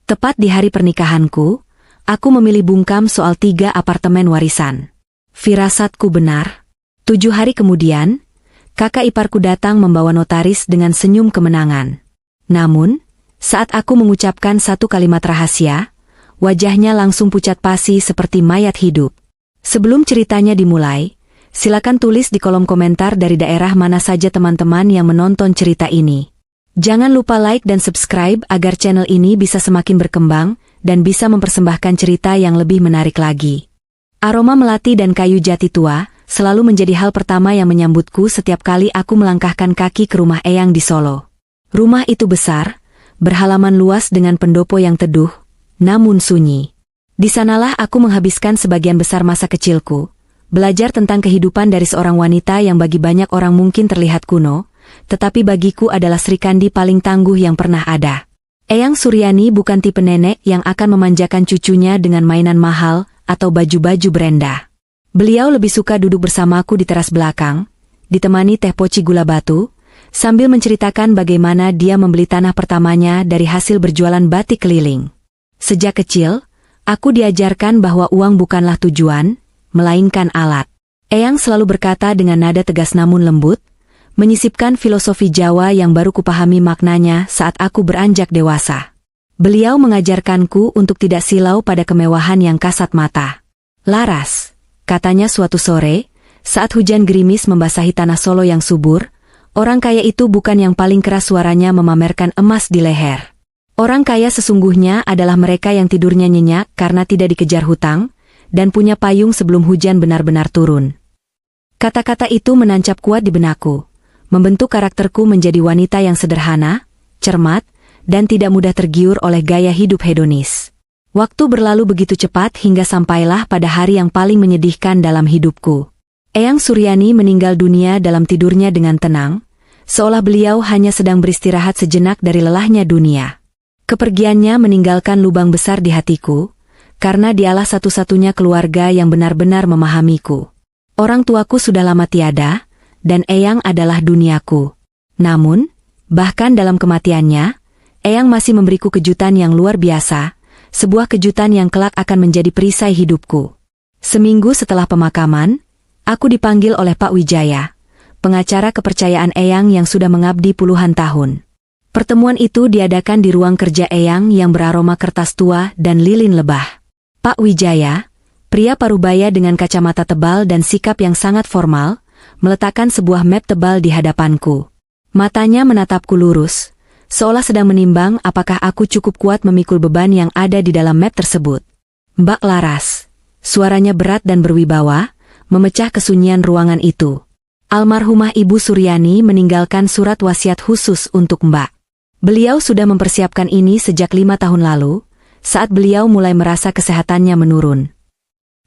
Tepat di hari pernikahanku, aku memilih bungkam soal 3 apartemen warisan. Firasatku benar. 7 hari kemudian, kakak iparku datang membawa notaris dengan senyum kemenangan. Namun, saat aku mengucapkan satu kalimat rahasia, wajahnya langsung pucat pasi seperti mayat hidup. Sebelum ceritanya dimulai, silakan tulis di kolom komentar dari daerah mana saja teman-teman yang menonton cerita ini. Jangan lupa like dan subscribe agar channel ini bisa semakin berkembang dan bisa mempersembahkan cerita yang lebih menarik lagi. Aroma melati dan kayu jati tua selalu menjadi hal pertama yang menyambutku setiap kali aku melangkahkan kaki ke rumah Eyang di Solo. Rumah itu besar, berhalaman luas dengan pendopo yang teduh, namun sunyi. Di sanalah aku menghabiskan sebagian besar masa kecilku, belajar tentang kehidupan dari seorang wanita yang bagi banyak orang mungkin terlihat kuno, tetapi bagiku adalah Sri Kandi paling tangguh yang pernah ada. Eyang Suryani bukan tipe nenek yang akan memanjakan cucunya dengan mainan mahal atau baju-baju brenda. Beliau lebih suka duduk bersamaku di teras belakang, ditemani teh poci gula batu, sambil menceritakan bagaimana dia membeli tanah pertamanya dari hasil berjualan batik keliling. Sejak kecil, aku diajarkan bahwa uang bukanlah tujuan, melainkan alat. Eyang selalu berkata dengan nada tegas namun lembut, menyisipkan filosofi Jawa yang baru kupahami maknanya saat aku beranjak dewasa. Beliau mengajarkanku untuk tidak silau pada kemewahan yang kasat mata. Laras, katanya suatu sore, saat hujan gerimis membasahi tanah Solo yang subur, orang kaya itu bukan yang paling keras suaranya memamerkan emas di leher. Orang kaya sesungguhnya adalah mereka yang tidurnya nyenyak karena tidak dikejar hutang, dan punya payung sebelum hujan benar-benar turun. Kata-kata itu menancap kuat di benakku, membentuk karakterku menjadi wanita yang sederhana, cermat, dan tidak mudah tergiur oleh gaya hidup hedonis. Waktu berlalu begitu cepat hingga sampailah pada hari yang paling menyedihkan dalam hidupku. Eyang Suryani meninggal dunia dalam tidurnya dengan tenang, seolah beliau hanya sedang beristirahat sejenak dari lelahnya dunia. Kepergiannya meninggalkan lubang besar di hatiku, karena dialah satu-satunya keluarga yang benar-benar memahamiku. Orang tuaku sudah lama tiada, dan Eyang adalah duniaku. Namun, bahkan dalam kematiannya, Eyang masih memberiku kejutan yang luar biasa, sebuah kejutan yang kelak akan menjadi perisai hidupku. Seminggu setelah pemakaman, aku dipanggil oleh Pak Wijaya, pengacara kepercayaan Eyang yang sudah mengabdi puluhan tahun. Pertemuan itu diadakan di ruang kerja Eyang yang beraroma kertas tua dan lilin lebah. Pak Wijaya, pria parubaya dengan kacamata tebal dan sikap yang sangat formal, meletakkan sebuah map tebal di hadapanku. Matanya menatapku lurus, seolah sedang menimbang apakah aku cukup kuat memikul beban yang ada di dalam map tersebut. Mbak Laras, suaranya berat dan berwibawa, memecah kesunyian ruangan itu. Almarhumah Ibu Suryani meninggalkan surat wasiat khusus untuk Mbak. Beliau sudah mempersiapkan ini sejak 5 tahun lalu, saat beliau mulai merasa kesehatannya menurun.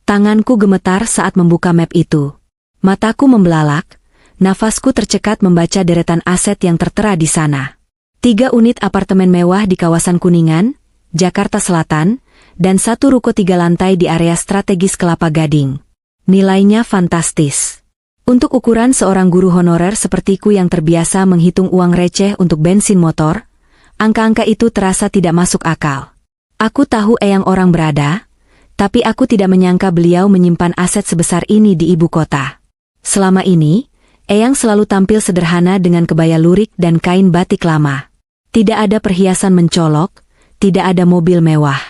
Tanganku gemetar saat membuka map itu. Mataku membelalak, nafasku tercekat membaca deretan aset yang tertera di sana. 3 unit apartemen mewah di kawasan Kuningan, Jakarta Selatan, dan 1 ruko 3 lantai di area strategis Kelapa Gading. Nilainya fantastis. Untuk ukuran seorang guru honorer sepertiku yang terbiasa menghitung uang receh untuk bensin motor, angka-angka itu terasa tidak masuk akal. Aku tahu Eyang orang berada, tapi aku tidak menyangka beliau menyimpan aset sebesar ini di ibu kota. Selama ini, Eyang selalu tampil sederhana dengan kebaya lurik dan kain batik lama. Tidak ada perhiasan mencolok, tidak ada mobil mewah.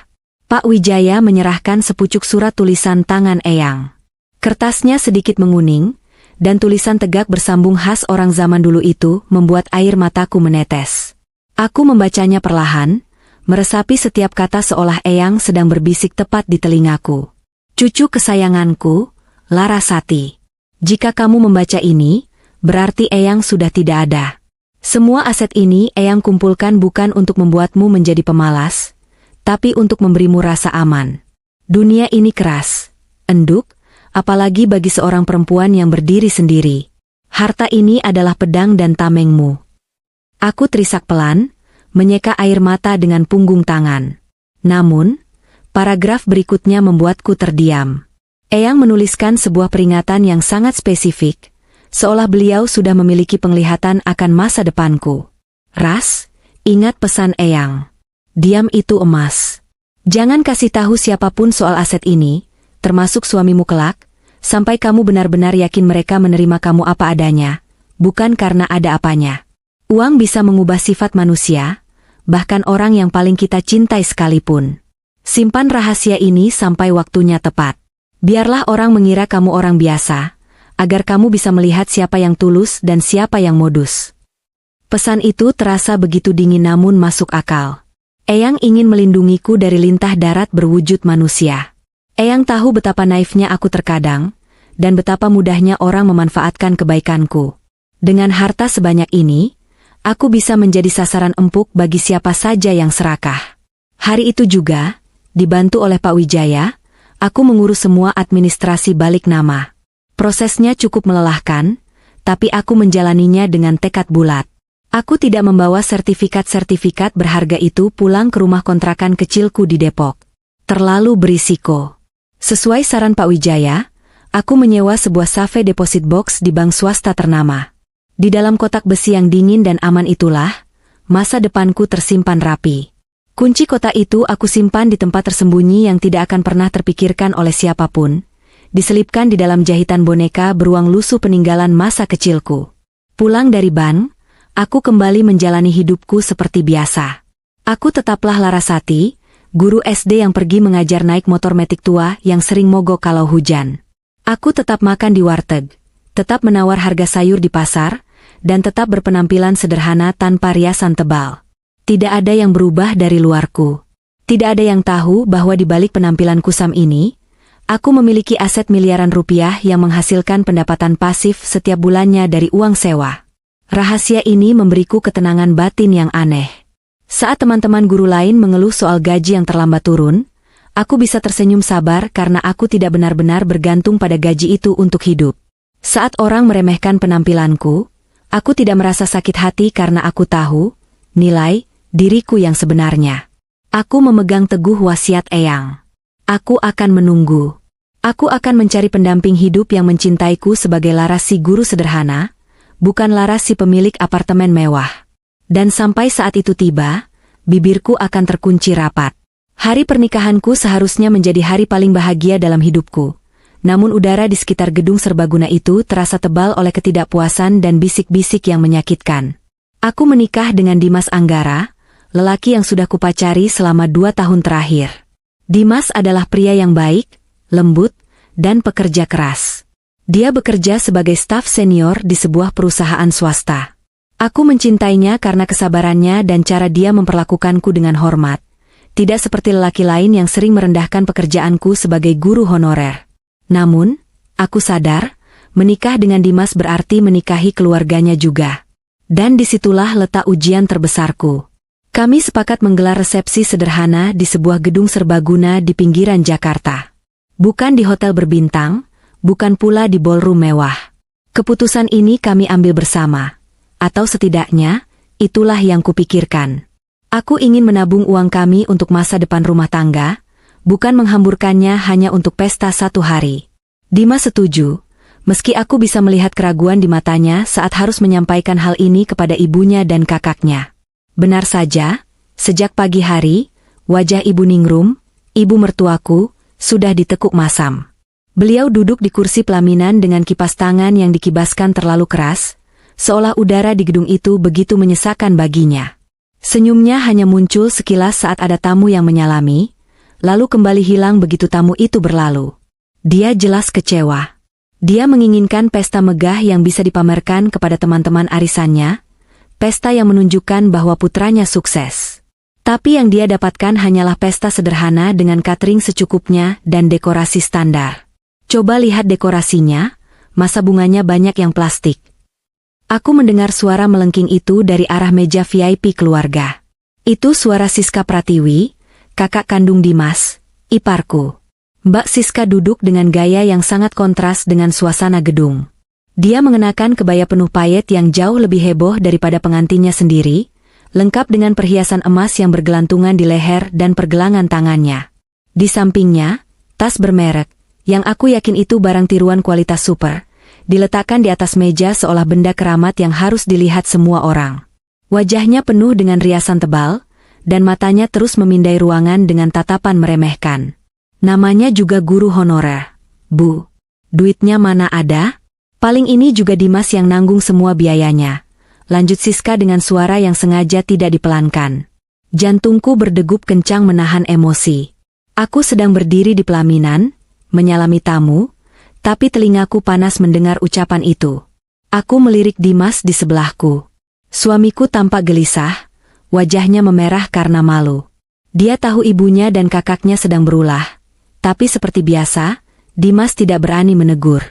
Pak Wijaya menyerahkan sepucuk surat tulisan tangan Eyang. Kertasnya sedikit menguning, dan tulisan tegak bersambung khas orang zaman dulu itu membuat air mataku menetes. Aku membacanya perlahan, meresapi setiap kata seolah Eyang sedang berbisik tepat di telingaku. Cucu kesayanganku, Larasati. Jika kamu membaca ini, berarti Eyang sudah tidak ada. Semua aset ini Eyang kumpulkan bukan untuk membuatmu menjadi pemalas, tapi untuk memberimu rasa aman. Dunia ini keras, enduk, apalagi bagi seorang perempuan yang berdiri sendiri. Harta ini adalah pedang dan tamengmu. Aku terisak pelan, menyeka air mata dengan punggung tangan. Namun, paragraf berikutnya membuatku terdiam. Eyang menuliskan sebuah peringatan yang sangat spesifik, seolah beliau sudah memiliki penglihatan akan masa depanku. Ras, ingat pesan Eyang. Diam itu emas. Jangan kasih tahu siapapun soal aset ini, termasuk suamimu kelak, sampai kamu benar-benar yakin mereka menerima kamu apa adanya, bukan karena ada apanya. Uang bisa mengubah sifat manusia, bahkan orang yang paling kita cintai sekalipun. Simpan rahasia ini sampai waktunya tepat. Biarlah orang mengira kamu orang biasa, agar kamu bisa melihat siapa yang tulus dan siapa yang modus. Pesan itu terasa begitu dingin namun masuk akal. Eyang ingin melindungiku dari lintah darat berwujud manusia. Eyang tahu betapa naifnya aku terkadang, dan betapa mudahnya orang memanfaatkan kebaikanku. Dengan harta sebanyak ini, aku bisa menjadi sasaran empuk bagi siapa saja yang serakah. Hari itu juga, dibantu oleh Pak Wijaya, aku mengurus semua administrasi balik nama. Prosesnya cukup melelahkan, tapi aku menjalaninya dengan tekad bulat. Aku tidak membawa sertifikat-sertifikat berharga itu pulang ke rumah kontrakan kecilku di Depok. Terlalu berisiko. Sesuai saran Pak Wijaya, aku menyewa sebuah safe deposit box di bank swasta ternama. Di dalam kotak besi yang dingin dan aman itulah, masa depanku tersimpan rapi. Kunci kotak itu aku simpan di tempat tersembunyi yang tidak akan pernah terpikirkan oleh siapapun, diselipkan di dalam jahitan boneka beruang lusuh peninggalan masa kecilku. Pulang dari bank, aku kembali menjalani hidupku seperti biasa. Aku tetaplah Larasati, guru SD yang pergi mengajar naik motor metik tua yang sering mogok kalau hujan. Aku tetap makan di warteg, tetap menawar harga sayur di pasar, dan tetap berpenampilan sederhana tanpa riasan tebal. Tidak ada yang berubah dari luarku. Tidak ada yang tahu bahwa di balik penampilan kusam ini, aku memiliki aset miliaran rupiah yang menghasilkan pendapatan pasif setiap bulannya dari uang sewa. Rahasia ini memberiku ketenangan batin yang aneh. Saat teman-teman guru lain mengeluh soal gaji yang terlambat turun, aku bisa tersenyum sabar karena aku tidak benar-benar bergantung pada gaji itu untuk hidup. Saat orang meremehkan penampilanku, aku tidak merasa sakit hati karena aku tahu nilai diriku yang sebenarnya. Aku memegang teguh wasiat Eyang. Aku akan menunggu. Aku akan mencari pendamping hidup yang mencintaiku sebagai Laras si guru sederhana, bukan Laras si pemilik apartemen mewah. Dan sampai saat itu tiba, bibirku akan terkunci rapat. Hari pernikahanku seharusnya menjadi hari paling bahagia dalam hidupku. Namun udara di sekitar gedung serbaguna itu terasa tebal oleh ketidakpuasan dan bisik-bisik yang menyakitkan. Aku menikah dengan Dimas Anggara, lelaki yang sudah kupacari selama 2 tahun terakhir. Dimas adalah pria yang baik, lembut, dan pekerja keras. Dia bekerja sebagai staf senior di sebuah perusahaan swasta. Aku mencintainya karena kesabarannya dan cara dia memperlakukanku dengan hormat. Tidak seperti lelaki lain yang sering merendahkan pekerjaanku sebagai guru honorer. Namun, aku sadar, menikah dengan Dimas berarti menikahi keluarganya juga. Dan disitulah letak ujian terbesarku. Kami sepakat menggelar resepsi sederhana di sebuah gedung serbaguna di pinggiran Jakarta. Bukan di hotel berbintang, bukan pula di ballroom mewah. Keputusan ini kami ambil bersama. Atau setidaknya, itulah yang kupikirkan. Aku ingin menabung uang kami untuk masa depan rumah tangga, bukan menghamburkannya hanya untuk pesta satu hari. Dimas setuju, meski aku bisa melihat keraguan di matanya saat harus menyampaikan hal ini kepada ibunya dan kakaknya. Benar saja, sejak pagi hari, wajah Ibu Ningrum, ibu mertuaku, sudah ditekuk masam. Beliau duduk di kursi pelaminan dengan kipas tangan yang dikibaskan terlalu keras, seolah udara di gedung itu begitu menyesakkan baginya. Senyumnya hanya muncul sekilas saat ada tamu yang menyalami, lalu kembali hilang begitu tamu itu berlalu. Dia jelas kecewa. Dia menginginkan pesta megah yang bisa dipamerkan kepada teman-teman arisannya, pesta yang menunjukkan bahwa putranya sukses. Tapi yang dia dapatkan hanyalah pesta sederhana dengan catering secukupnya dan dekorasi standar. Coba lihat dekorasinya, masa bunganya banyak yang plastik. Aku mendengar suara melengking itu dari arah meja VIP keluarga. Itu suara Siska Pratiwi, kakak kandung Dimas, iparku. Mbak Siska duduk dengan gaya yang sangat kontras dengan suasana gedung. Dia mengenakan kebaya penuh payet yang jauh lebih heboh daripada pengantinnya sendiri, lengkap dengan perhiasan emas yang bergelantungan di leher dan pergelangan tangannya. Di sampingnya, tas bermerek, yang aku yakin itu barang tiruan kualitas super, diletakkan di atas meja seolah benda keramat yang harus dilihat semua orang. Wajahnya penuh dengan riasan tebal, dan matanya terus memindai ruangan dengan tatapan meremehkan. Namanya juga guru honorer. Bu, duitnya mana ada? Paling ini juga Dimas yang nanggung semua biayanya. Lanjut Siska dengan suara yang sengaja tidak dipelankan. Jantungku berdegup kencang menahan emosi. Aku sedang berdiri di pelaminan, menyalami tamu, tapi telingaku panas mendengar ucapan itu. Aku melirik Dimas di sebelahku. Suamiku tampak gelisah, wajahnya memerah karena malu. Dia tahu ibunya dan kakaknya sedang berulah, tapi seperti biasa, Dimas tidak berani menegur.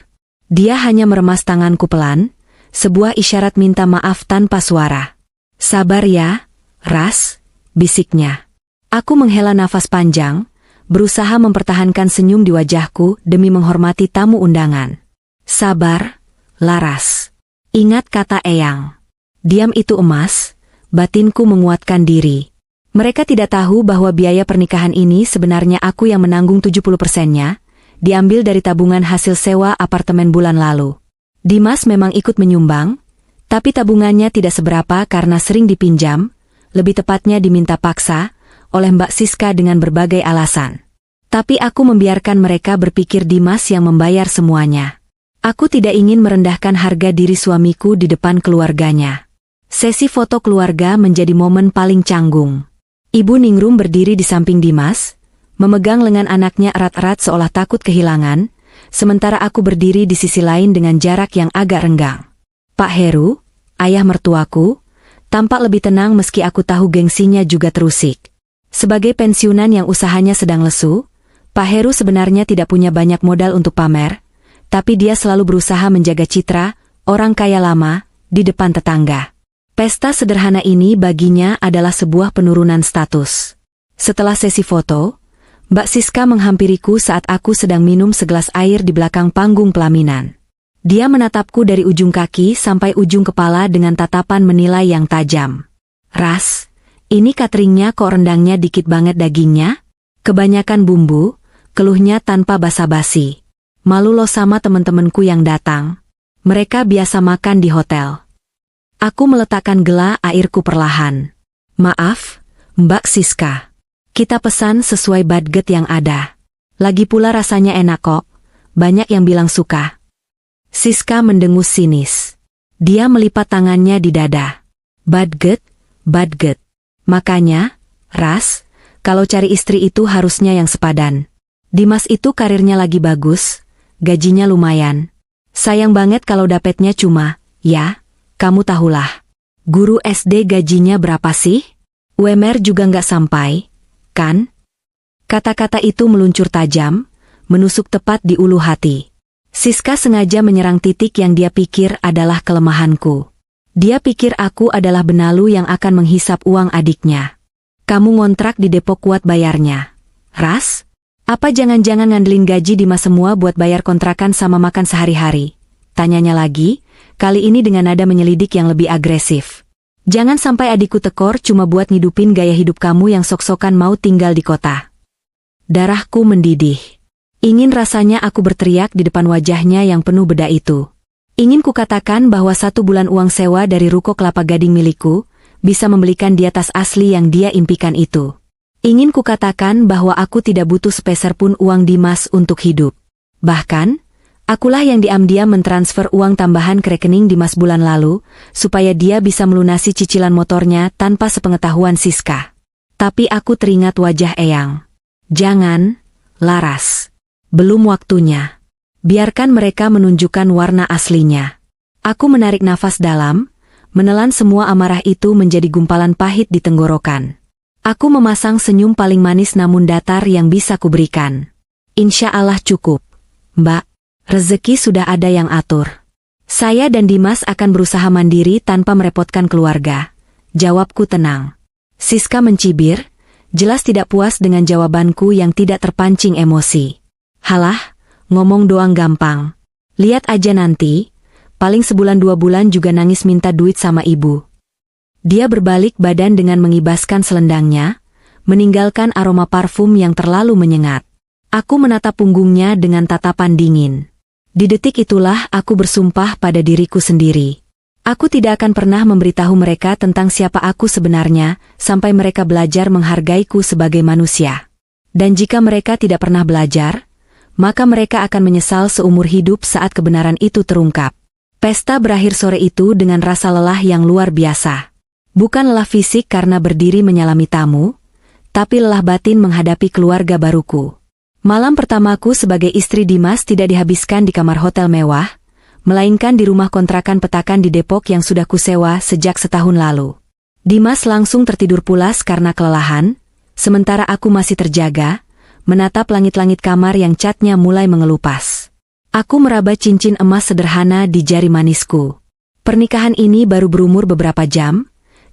Dia hanya meremas tanganku pelan, sebuah isyarat minta maaf tanpa suara. Sabar ya, Ras, bisiknya. Aku menghela nafas panjang, berusaha mempertahankan senyum di wajahku demi menghormati tamu undangan. Sabar, Laras. Ingat kata Eyang. Diam itu emas, batinku menguatkan diri. Mereka tidak tahu bahwa biaya pernikahan ini sebenarnya aku yang menanggung 70%-nya, diambil dari tabungan hasil sewa apartemen bulan lalu. Dimas memang ikut menyumbang, tapi tabungannya tidak seberapa karena sering dipinjam, lebih tepatnya diminta paksa, oleh Mbak Siska dengan berbagai alasan. Tapi aku membiarkan mereka berpikir Dimas yang membayar semuanya. Aku tidak ingin merendahkan harga diri suamiku di depan keluarganya. Sesi foto keluarga menjadi momen paling canggung. Ibu Ningrum berdiri di samping Dimas, memegang lengan anaknya erat-erat seolah takut kehilangan, sementara aku berdiri di sisi lain dengan jarak yang agak renggang. Pak Heru, ayah mertuaku, tampak lebih tenang meski aku tahu gengsinya juga terusik. Sebagai pensiunan yang usahanya sedang lesu, Pak Heru sebenarnya tidak punya banyak modal untuk pamer, tapi dia selalu berusaha menjaga citra orang kaya lama di depan tetangga. Pesta sederhana ini baginya adalah sebuah penurunan status. Setelah sesi foto, Mbak Siska menghampiriku saat aku sedang minum segelas air di belakang panggung pelaminan. Dia menatapku dari ujung kaki sampai ujung kepala dengan tatapan menilai yang tajam. Ras, ini cateringnya kok rendangnya dikit banget dagingnya? Kebanyakan bumbu, keluhnya tanpa basa-basi. Malu lo sama temen-temenku yang datang. Mereka biasa makan di hotel. Aku meletakkan gela airku perlahan. Maaf, Mbak Siska. Kita pesan sesuai budget yang ada. Lagi pula rasanya enak kok, banyak yang bilang suka. Siska mendengus sinis. Dia melipat tangannya di dada. Budget, budget. Makanya, Ras, kalau cari istri itu harusnya yang sepadan. Dimas itu karirnya lagi bagus, gajinya lumayan. Sayang banget kalau dapetnya cuma, ya, kamu tahulah. Guru SD gajinya berapa sih? UMR juga nggak sampai, kan? Kata-kata itu meluncur tajam, menusuk tepat di ulu hati. Siska sengaja menyerang titik yang dia pikir adalah kelemahanku. Dia pikir aku adalah benalu yang akan menghisap uang adiknya. Kamu ngontrak di Depok kuat bayarnya. Ras? Apa jangan-jangan ngandelin gaji Dimas semua buat bayar kontrakan sama makan sehari-hari? Tanyanya lagi, kali ini dengan nada menyelidik yang lebih agresif. Jangan sampai adikku tekor cuma buat ngidupin gaya hidup kamu yang sok-sokan mau tinggal di kota. Darahku mendidih. Ingin rasanya aku berteriak di depan wajahnya yang penuh beda itu. Ingin kukatakan bahwa 1 bulan uang sewa dari ruko Kelapa Gading milikku bisa membelikan dia tas asli yang dia impikan itu. Ingin kukatakan bahwa aku tidak butuh sepeser pun uang Dimas untuk hidup. Bahkan, akulah yang diam-diam mentransfer uang tambahan ke rekening Dimas bulan lalu, supaya dia bisa melunasi cicilan motornya tanpa sepengetahuan Siska. Tapi aku teringat wajah Eyang. Jangan, Laras. Belum waktunya. Biarkan mereka menunjukkan warna aslinya. Aku menarik nafas dalam, menelan semua amarah itu menjadi gumpalan pahit di tenggorokan. Aku memasang senyum paling manis namun datar yang bisa kuberikan. Insya Allah cukup, Mbak. Rezeki sudah ada yang atur. Saya dan Dimas akan berusaha mandiri tanpa merepotkan keluarga. Jawabku tenang. Siska mencibir, jelas tidak puas dengan jawabanku yang tidak terpancing emosi. Halah, ngomong doang gampang. Lihat aja nanti, paling sebulan 2 bulan juga nangis minta duit sama ibu. Dia berbalik badan dengan mengibaskan selendangnya, meninggalkan aroma parfum yang terlalu menyengat. Aku menatap punggungnya dengan tatapan dingin. Di detik itulah aku bersumpah pada diriku sendiri. Aku tidak akan pernah memberitahu mereka tentang siapa aku sebenarnya, sampai mereka belajar menghargaiku sebagai manusia. Dan jika mereka tidak pernah belajar, maka mereka akan menyesal seumur hidup saat kebenaran itu terungkap. Pesta berakhir sore itu dengan rasa lelah yang luar biasa. Bukan lelah fisik karena berdiri menyalami tamu, tapi lelah batin menghadapi keluarga baruku. Malam pertamaku sebagai istri Dimas tidak dihabiskan di kamar hotel mewah, melainkan di rumah kontrakan petakan di Depok yang sudah kusewa sejak setahun lalu. Dimas langsung tertidur pulas karena kelelahan, sementara aku masih terjaga, menatap langit-langit kamar yang catnya mulai mengelupas. Aku meraba cincin emas sederhana di jari manisku. Pernikahan ini baru berumur beberapa jam,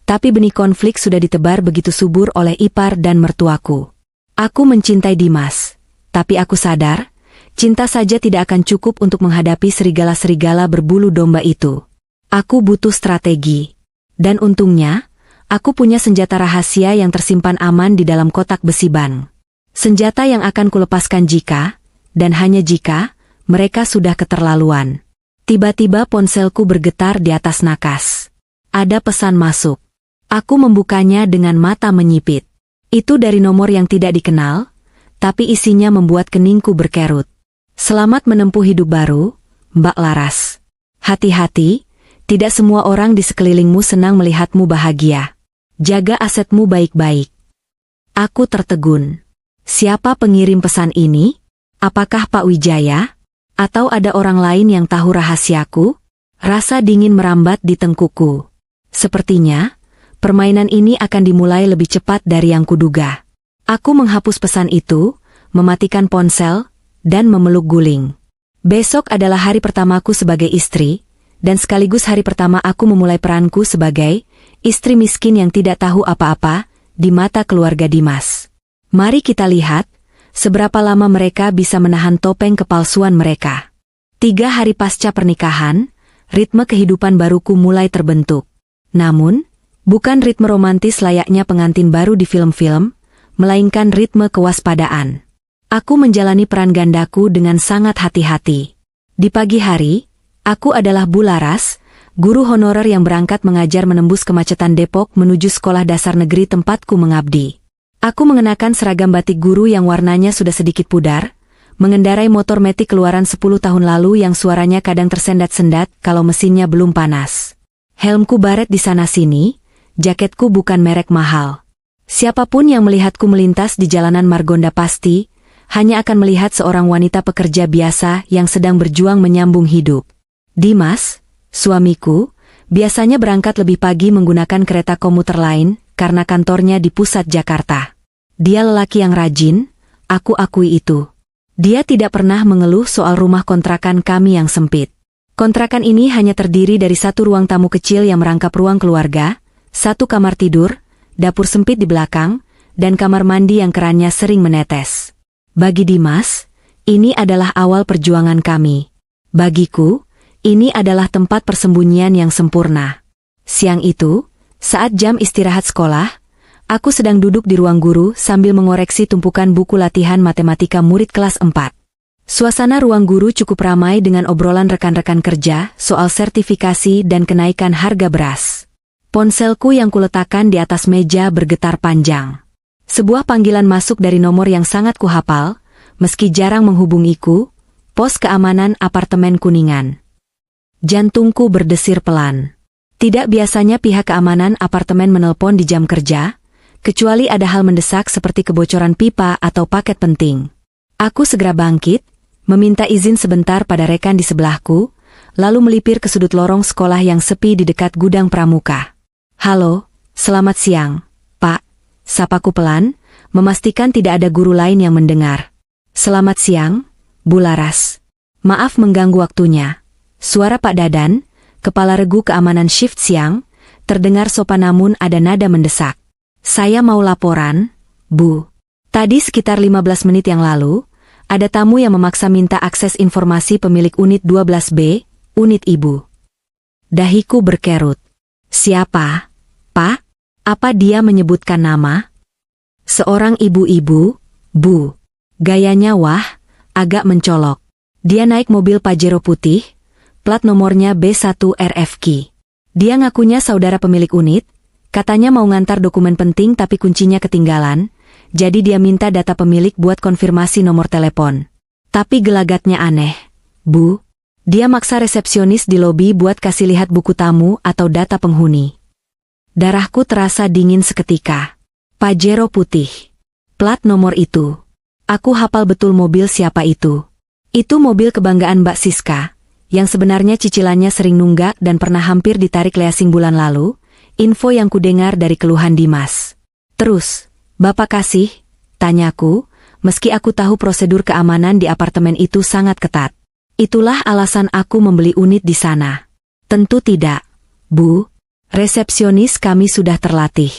tapi benih konflik sudah ditebar begitu subur oleh ipar dan mertuaku. Aku mencintai Dimas, tapi aku sadar, cinta saja tidak akan cukup untuk menghadapi serigala-serigala berbulu domba itu. Aku butuh strategi. Dan untungnya, aku punya senjata rahasia yang tersimpan aman di dalam kotak besi ban. Senjata yang akan kulepaskan jika, dan hanya jika, mereka sudah keterlaluan. Tiba-tiba ponselku bergetar di atas nakas. Ada pesan masuk. Aku membukanya dengan mata menyipit. Itu dari nomor yang tidak dikenal, tapi isinya membuat keningku berkerut. Selamat menempuh hidup baru, Mbak Laras. Hati-hati, tidak semua orang di sekelilingmu senang melihatmu bahagia. Jaga asetmu baik-baik. Aku tertegun. Siapa pengirim pesan ini? Apakah Pak Wijaya? Atau ada orang lain yang tahu rahasiaku? Rasa dingin merambat di tengkukku. Sepertinya, permainan ini akan dimulai lebih cepat dari yang kuduga. Aku menghapus pesan itu, mematikan ponsel, dan memeluk guling. Besok adalah hari pertamaku sebagai istri, dan sekaligus hari pertama aku memulai peranku sebagai istri miskin yang tidak tahu apa-apa di mata keluarga Dimas. Mari kita lihat, seberapa lama mereka bisa menahan topeng kepalsuan mereka. 3 hari pasca pernikahan, ritme kehidupan baruku mulai terbentuk. Namun, bukan ritme romantis layaknya pengantin baru di film-film, melainkan ritme kewaspadaan. Aku menjalani peran gandaku dengan sangat hati-hati. Di pagi hari, aku adalah Bu Laras, guru honorer yang berangkat mengajar menembus kemacetan Depok menuju sekolah dasar negeri tempatku mengabdi. Aku mengenakan seragam batik guru yang warnanya sudah sedikit pudar, mengendarai motor metik keluaran 10 tahun lalu yang suaranya kadang tersendat-sendat kalau mesinnya belum panas. Helmku baret di sana-sini, jaketku bukan merek mahal. Siapapun yang melihatku melintas di jalanan Margonda pasti hanya akan melihat seorang wanita pekerja biasa yang sedang berjuang menyambung hidup. Dimas, suamiku, biasanya berangkat lebih pagi menggunakan kereta komuter lain karena kantornya di pusat Jakarta. Dia lelaki yang rajin, aku akui itu. Dia tidak pernah mengeluh soal rumah kontrakan kami yang sempit. Kontrakan ini hanya terdiri dari 1 ruang tamu kecil yang merangkap ruang keluarga, 1 kamar tidur, dapur sempit di belakang, dan kamar mandi yang kerannya sering menetes. Bagi Dimas, ini adalah awal perjuangan kami. Bagiku, ini adalah tempat persembunyian yang sempurna. Siang itu, saat jam istirahat sekolah, aku sedang duduk di ruang guru sambil mengoreksi tumpukan buku latihan matematika murid kelas 4. Suasana ruang guru cukup ramai dengan obrolan rekan-rekan kerja soal sertifikasi dan kenaikan harga beras. Ponselku yang kuletakkan di atas meja bergetar panjang. Sebuah panggilan masuk dari nomor yang sangat kuhafal, meski jarang menghubungiku, pos keamanan apartemen Kuningan. Jantungku berdesir pelan. Tidak biasanya pihak keamanan apartemen menelpon di jam kerja, kecuali ada hal mendesak seperti kebocoran pipa atau paket penting. Aku segera bangkit, meminta izin sebentar pada rekan di sebelahku, lalu melipir ke sudut lorong sekolah yang sepi di dekat gudang pramuka. Halo, selamat siang, Pak. Sapaku pelan, memastikan tidak ada guru lain yang mendengar. Selamat siang, Bu Laras. Maaf mengganggu waktunya. Suara Pak Dadan, kepala regu keamanan shift siang, terdengar sopan namun ada nada mendesak. Saya mau laporan, Bu. Tadi sekitar 15 menit yang lalu, ada tamu yang memaksa minta akses informasi pemilik unit 12B, unit Ibu. Dahiku berkerut. Siapa, Pak? Apa dia menyebutkan nama? Seorang ibu-ibu, Bu. Gayanya wah, agak mencolok. Dia naik mobil Pajero putih, plat nomornya B1 RFQ. Dia ngakunya saudara pemilik unit, katanya mau ngantar dokumen penting tapi kuncinya ketinggalan, jadi dia minta data pemilik buat konfirmasi nomor telepon. Tapi gelagatnya aneh, Bu. Dia maksa resepsionis di lobi buat kasih lihat buku tamu atau data penghuni. Darahku terasa dingin seketika. Pajero putih. Plat nomor itu. Aku hafal betul mobil siapa itu. Itu mobil kebanggaan Mbak Siska, yang sebenarnya cicilannya sering nunggak dan pernah hampir ditarik leasing bulan lalu, info yang kudengar dari keluhan Dimas. Terus, Bapak kasih? Tanyaku, meski aku tahu prosedur keamanan di apartemen itu sangat ketat. Itulah alasan aku membeli unit di sana. Tentu tidak, Bu. Resepsionis kami sudah terlatih.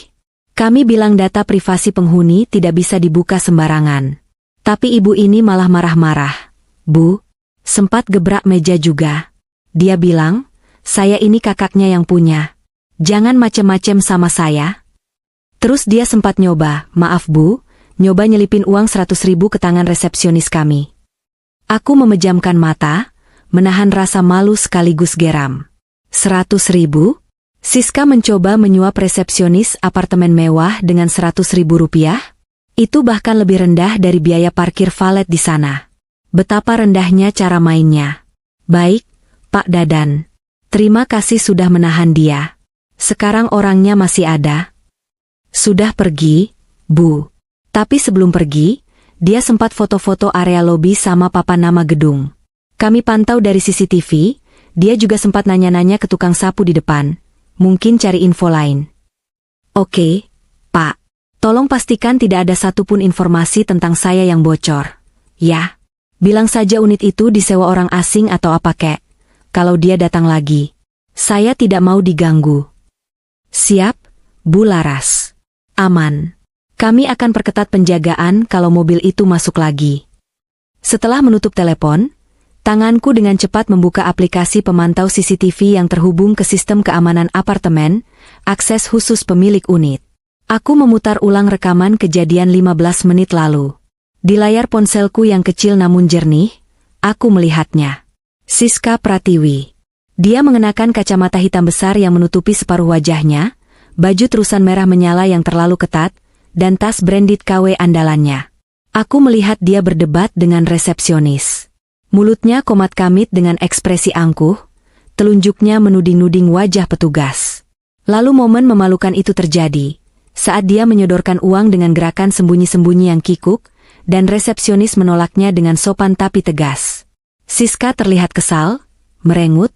Kami bilang data privasi penghuni tidak bisa dibuka sembarangan. Tapi ibu ini malah marah-marah. Bu, sempat gebrak meja juga. Dia bilang, saya ini kakaknya yang punya. Jangan macem-macem sama saya. Terus dia sempat nyoba, maaf Bu, nyoba nyelipin uang 100.000 ke tangan resepsionis kami. Aku memejamkan mata, menahan rasa malu sekaligus geram. 100.000? Siska mencoba menyuap resepsionis apartemen mewah dengan 100.000 rupiah? Itu bahkan lebih rendah dari biaya parkir valet di sana. Betapa rendahnya cara mainnya. Baik, Pak Dadan. Terima kasih sudah menahan dia. Sekarang orangnya masih ada? Sudah pergi, Bu. Tapi sebelum pergi, dia sempat foto-foto area lobi sama papan nama gedung. Kami pantau dari CCTV, dia juga sempat nanya-nanya ke tukang sapu di depan. Mungkin cari info lain. Oke, Pak. Tolong pastikan tidak ada satupun informasi tentang saya yang bocor. Ya. Bilang saja unit itu disewa orang asing atau apa kek. Kalau dia datang lagi, saya tidak mau diganggu. Siap, Bu Laras. Aman. Kami akan perketat penjagaan kalau mobil itu masuk lagi. Setelah menutup telepon, tanganku dengan cepat membuka aplikasi pemantau CCTV yang terhubung ke sistem keamanan apartemen, akses khusus pemilik unit. Aku memutar ulang rekaman kejadian 15 menit lalu. Di layar ponselku yang kecil namun jernih, aku melihatnya. Siska Pratiwi. Dia mengenakan kacamata hitam besar yang menutupi separuh wajahnya, baju terusan merah menyala yang terlalu ketat, dan tas branded KW andalannya. Aku melihat dia berdebat dengan resepsionis. Mulutnya komat kamit dengan ekspresi angkuh, telunjuknya menuding-nuding wajah petugas. Lalu momen memalukan itu terjadi, saat dia menyodorkan uang dengan gerakan sembunyi-sembunyi yang kikuk, dan resepsionis menolaknya dengan sopan tapi tegas. Siska terlihat kesal, merengut,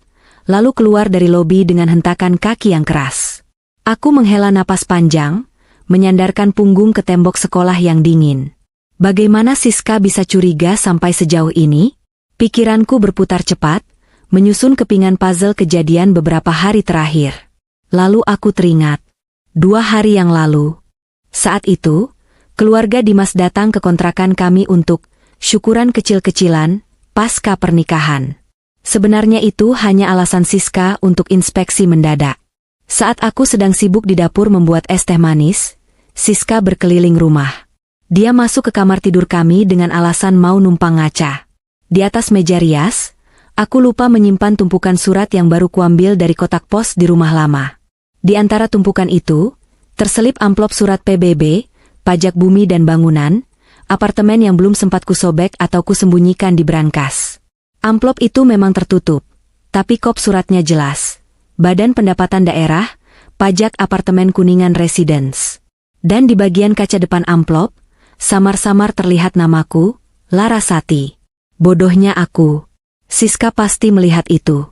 lalu keluar dari lobi dengan hentakan kaki yang keras. Aku menghela napas panjang, menyandarkan punggung ke tembok sekolah yang dingin. Bagaimana Siska bisa curiga sampai sejauh ini? Pikiranku berputar cepat, menyusun kepingan puzzle kejadian beberapa hari terakhir. Lalu aku teringat. 2 hari yang lalu. Saat itu, keluarga Dimas datang ke kontrakan kami untuk syukuran kecil-kecilan pasca pernikahan. Sebenarnya itu hanya alasan Siska untuk inspeksi mendadak. Saat aku sedang sibuk di dapur membuat es teh manis, Siska berkeliling rumah. Dia masuk ke kamar tidur kami dengan alasan mau numpang ngaca. Di atas meja rias, aku lupa menyimpan tumpukan surat yang baru kuambil dari kotak pos di rumah lama. Di antara tumpukan itu, terselip amplop surat PBB, pajak bumi dan bangunan, apartemen yang belum sempat kusobek atau kusembunyikan di brankas. Amplop itu memang tertutup, tapi kop suratnya jelas. Badan Pendapatan Daerah, Pajak Apartemen Kuningan Residence. Dan di bagian kaca depan amplop, samar-samar terlihat namaku, Larasati. Bodohnya aku. Siska pasti melihat itu.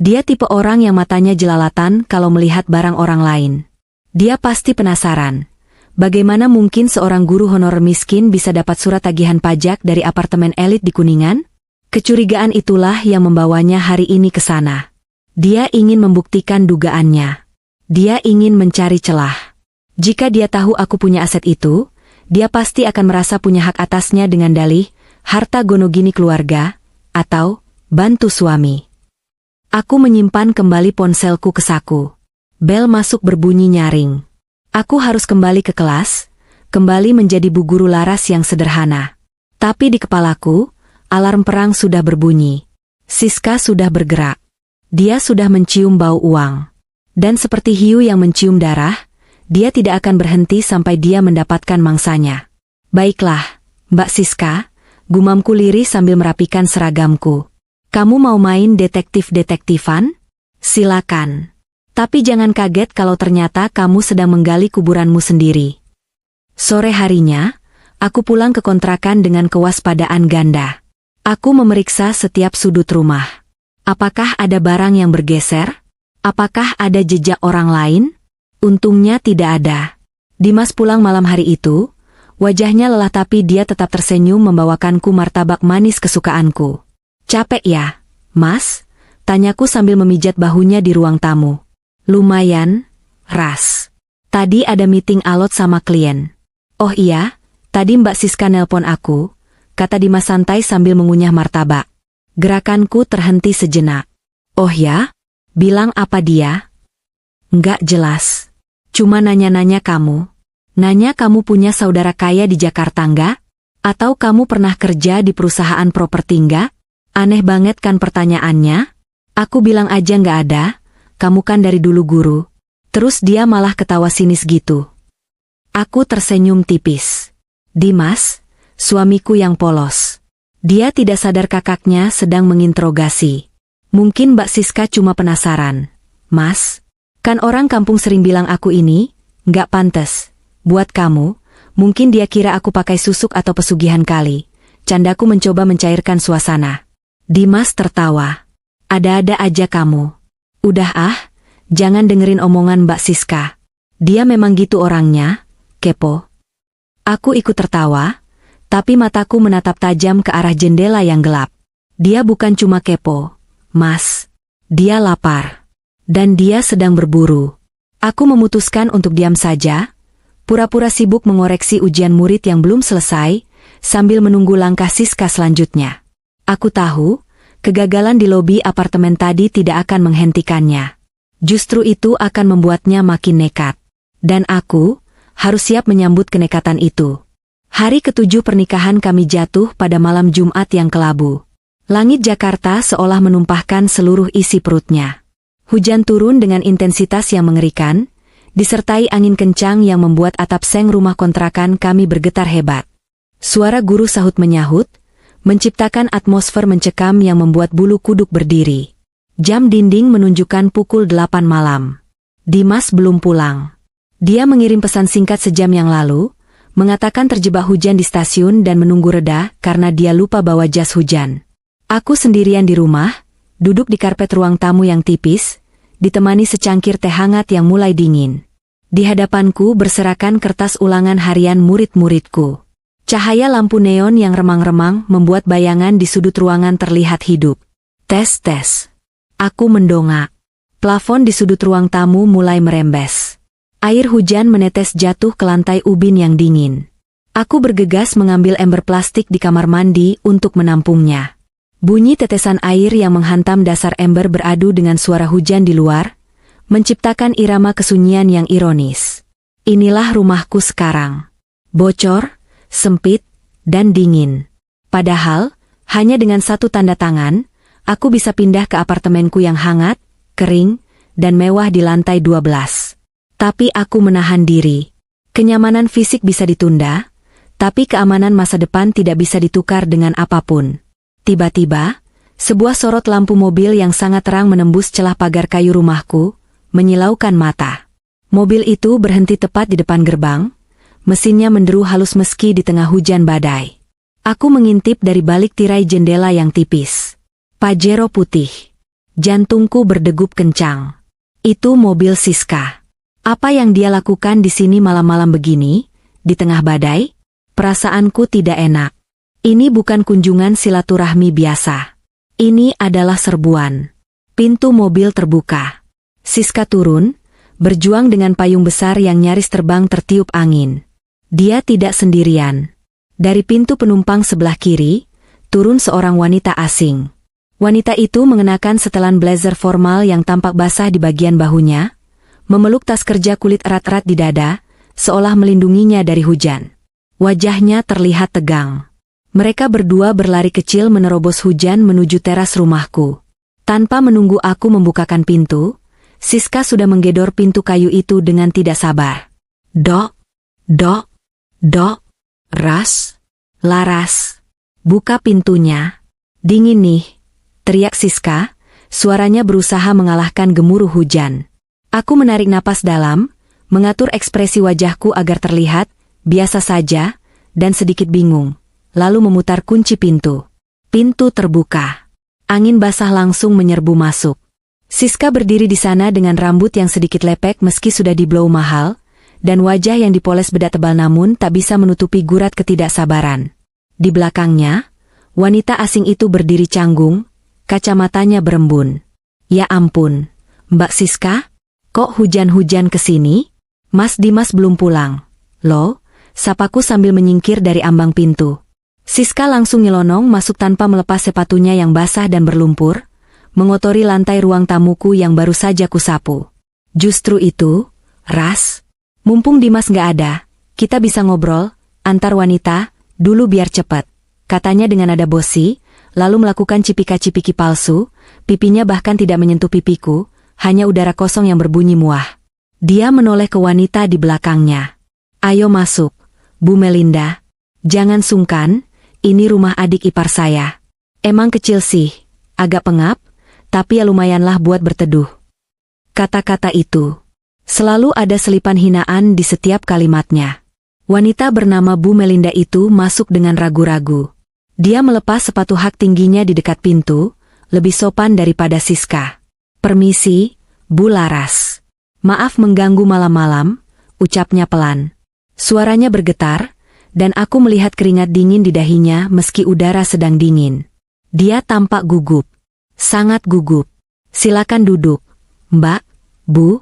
Dia tipe orang yang matanya jelalatan kalau melihat barang orang lain. Dia pasti penasaran. Bagaimana mungkin seorang guru honorer miskin bisa dapat surat tagihan pajak dari apartemen elit di Kuningan? Kecurigaan itulah yang membawanya hari ini ke sana. Dia ingin membuktikan dugaannya. Dia ingin mencari celah. Jika dia tahu aku punya aset itu, dia pasti akan merasa punya hak atasnya dengan dalih, harta gonogini keluarga, atau bantu suami. Aku menyimpan kembali ponselku ke saku. Bel masuk berbunyi nyaring. Aku harus kembali ke kelas, kembali menjadi bu guru Laras yang sederhana. Tapi di kepalaku, alarm perang sudah berbunyi. Siska sudah bergerak. Dia sudah mencium bau uang. Dan seperti hiu yang mencium darah, dia tidak akan berhenti sampai dia mendapatkan mangsanya. Baiklah, Mbak Siska, gumamku lirih sambil merapikan seragamku. Kamu mau main detektif-detektifan? Silakan. Tapi jangan kaget kalau ternyata kamu sedang menggali kuburanmu sendiri. Sore harinya, aku pulang ke kontrakan dengan kewaspadaan ganda. Aku memeriksa setiap sudut rumah. Apakah ada barang yang bergeser? Apakah ada jejak orang lain? Untungnya tidak ada. Dimas pulang malam hari itu. Wajahnya lelah tapi dia tetap tersenyum membawakanku martabak manis kesukaanku. Capek ya, Mas? Tanyaku sambil memijat bahunya di ruang tamu. Lumayan, Ras. Tadi ada meeting alot sama klien. Oh iya, tadi Mbak Siska nelpon aku, kata Dimas santai sambil mengunyah martabak. Gerakanku terhenti sejenak. Oh ya? Bilang apa dia? Nggak jelas. Cuma nanya-nanya kamu. Nanya kamu punya saudara kaya di Jakarta nggak? Atau kamu pernah kerja di perusahaan properti nggak? Aneh banget kan pertanyaannya? Aku bilang aja nggak ada. Kamu kan dari dulu guru. Terus dia malah ketawa sinis gitu. Aku tersenyum tipis. Dimas, suamiku yang polos. Dia tidak sadar kakaknya sedang menginterogasi. Mungkin Mbak Siska cuma penasaran. Mas, kan orang kampung sering bilang aku ini, nggak pantes. Buat kamu, mungkin dia kira aku pakai susuk atau pesugihan kali. Candaku mencoba mencairkan suasana. Dimas tertawa. Ada-ada aja kamu. Udah jangan dengerin omongan Mbak Siska. Dia memang gitu orangnya, kepo. Aku ikut tertawa, tapi mataku menatap tajam ke arah jendela yang gelap. Dia bukan cuma kepo, Mas. Dia lapar. Dan dia sedang berburu. Aku memutuskan untuk diam saja, pura-pura sibuk mengoreksi ujian murid yang belum selesai, sambil menunggu langkah Siska selanjutnya. Aku tahu, kegagalan di lobi apartemen tadi tidak akan menghentikannya. Justru itu akan membuatnya makin nekat. Dan aku harus siap menyambut kenekatan itu. Hari ke-7 pernikahan kami jatuh pada malam Jumat yang kelabu. Langit Jakarta seolah menumpahkan seluruh isi perutnya. Hujan turun dengan intensitas yang mengerikan, disertai angin kencang yang membuat atap seng rumah kontrakan kami bergetar hebat. Suara guru sahut menyahut, menciptakan atmosfer mencekam yang membuat bulu kuduk berdiri. Jam dinding menunjukkan pukul 8 malam. Dimas belum pulang. Dia mengirim pesan singkat sejam yang lalu, mengatakan terjebak hujan di stasiun dan menunggu reda karena dia lupa bawa jas hujan. Aku sendirian di rumah, duduk di karpet ruang tamu yang tipis, ditemani secangkir teh hangat yang mulai dingin. Di hadapanku berserakan kertas ulangan harian murid-muridku. Cahaya lampu neon yang remang-remang membuat bayangan di sudut ruangan terlihat hidup. Tes. Aku mendongak. Plafon di sudut ruang tamu mulai merembes. Air hujan menetes jatuh ke lantai ubin yang dingin. Aku bergegas mengambil ember plastik di kamar mandi untuk menampungnya. Bunyi tetesan air yang menghantam dasar ember beradu dengan suara hujan di luar, menciptakan irama kesunyian yang ironis. Inilah rumahku sekarang. Bocor, sempit, dan dingin. Padahal, hanya dengan satu tanda tangan, aku bisa pindah ke apartemenku yang hangat, kering, dan mewah di lantai 12. Tapi aku menahan diri. Kenyamanan fisik bisa ditunda, tapi keamanan masa depan tidak bisa ditukar dengan apapun. Tiba-tiba, sebuah sorot lampu mobil yang sangat terang menembus celah pagar kayu rumahku, menyilaukan mata. Mobil itu berhenti tepat di depan gerbang, mesinnya menderu halus meski di tengah hujan badai. Aku mengintip dari balik tirai jendela yang tipis. Pajero putih. Jantungku berdegup kencang. Itu mobil Siska. Apa yang dia lakukan di sini malam-malam begini, di tengah badai? Perasaanku tidak enak. Ini bukan kunjungan silaturahmi biasa. Ini adalah serbuan. Pintu mobil terbuka. Siska turun, berjuang dengan payung besar yang nyaris terbang tertiup angin. Dia tidak sendirian. Dari pintu penumpang sebelah kiri, turun seorang wanita asing. Wanita itu mengenakan setelan blazer formal yang tampak basah di bagian bahunya, memeluk tas kerja kulit erat-erat di dada, seolah melindunginya dari hujan. Wajahnya terlihat tegang. Mereka berdua berlari kecil menerobos hujan menuju teras rumahku. Tanpa menunggu aku membukakan pintu, Siska sudah menggedor pintu kayu itu dengan tidak sabar. Dok, dok, dok, Ras, Laras, buka pintunya. Dingin nih, teriak Siska, suaranya berusaha mengalahkan gemuruh hujan. Aku menarik napas dalam, mengatur ekspresi wajahku agar terlihat biasa saja dan sedikit bingung, lalu memutar kunci pintu. Pintu terbuka. Angin basah langsung menyerbu masuk. Siska berdiri di sana dengan rambut yang sedikit lepek meski sudah di-blow mahal, dan wajah yang dipoles bedak tebal namun tak bisa menutupi gurat ketidaksabaran. Di belakangnya, wanita asing itu berdiri canggung, kacamatanya berembun. Ya ampun, Mbak Siska, kok hujan-hujan kesini? Mas Dimas belum pulang. Loh, sapaku sambil menyingkir dari ambang pintu. Siska langsung nyelonong masuk tanpa melepas sepatunya yang basah dan berlumpur, mengotori lantai ruang tamuku yang baru saja kusapu. Justru itu, Ras, mumpung Dimas nggak ada, kita bisa ngobrol, antar wanita, dulu biar cepet, katanya dengan nada bosi, lalu melakukan cipika-cipiki palsu, pipinya bahkan tidak menyentuh pipiku, hanya udara kosong yang berbunyi muah. Dia menoleh ke wanita di belakangnya. Ayo masuk, Bu Melinda. Jangan sungkan, ini rumah adik ipar saya. Emang kecil sih, agak pengap, tapi ya lumayanlah buat berteduh. Kata-kata itu selalu ada selipan hinaan di setiap kalimatnya. Wanita bernama Bu Melinda itu masuk dengan ragu-ragu. Dia melepas sepatu hak tingginya di dekat pintu, lebih sopan daripada Siska. Permisi, Bu Laras. Maaf mengganggu malam-malam, ucapnya pelan. Suaranya bergetar, dan aku melihat keringat dingin di dahinya meski udara sedang dingin. Dia tampak gugup. Sangat gugup. Silakan duduk, Mbak, Bu.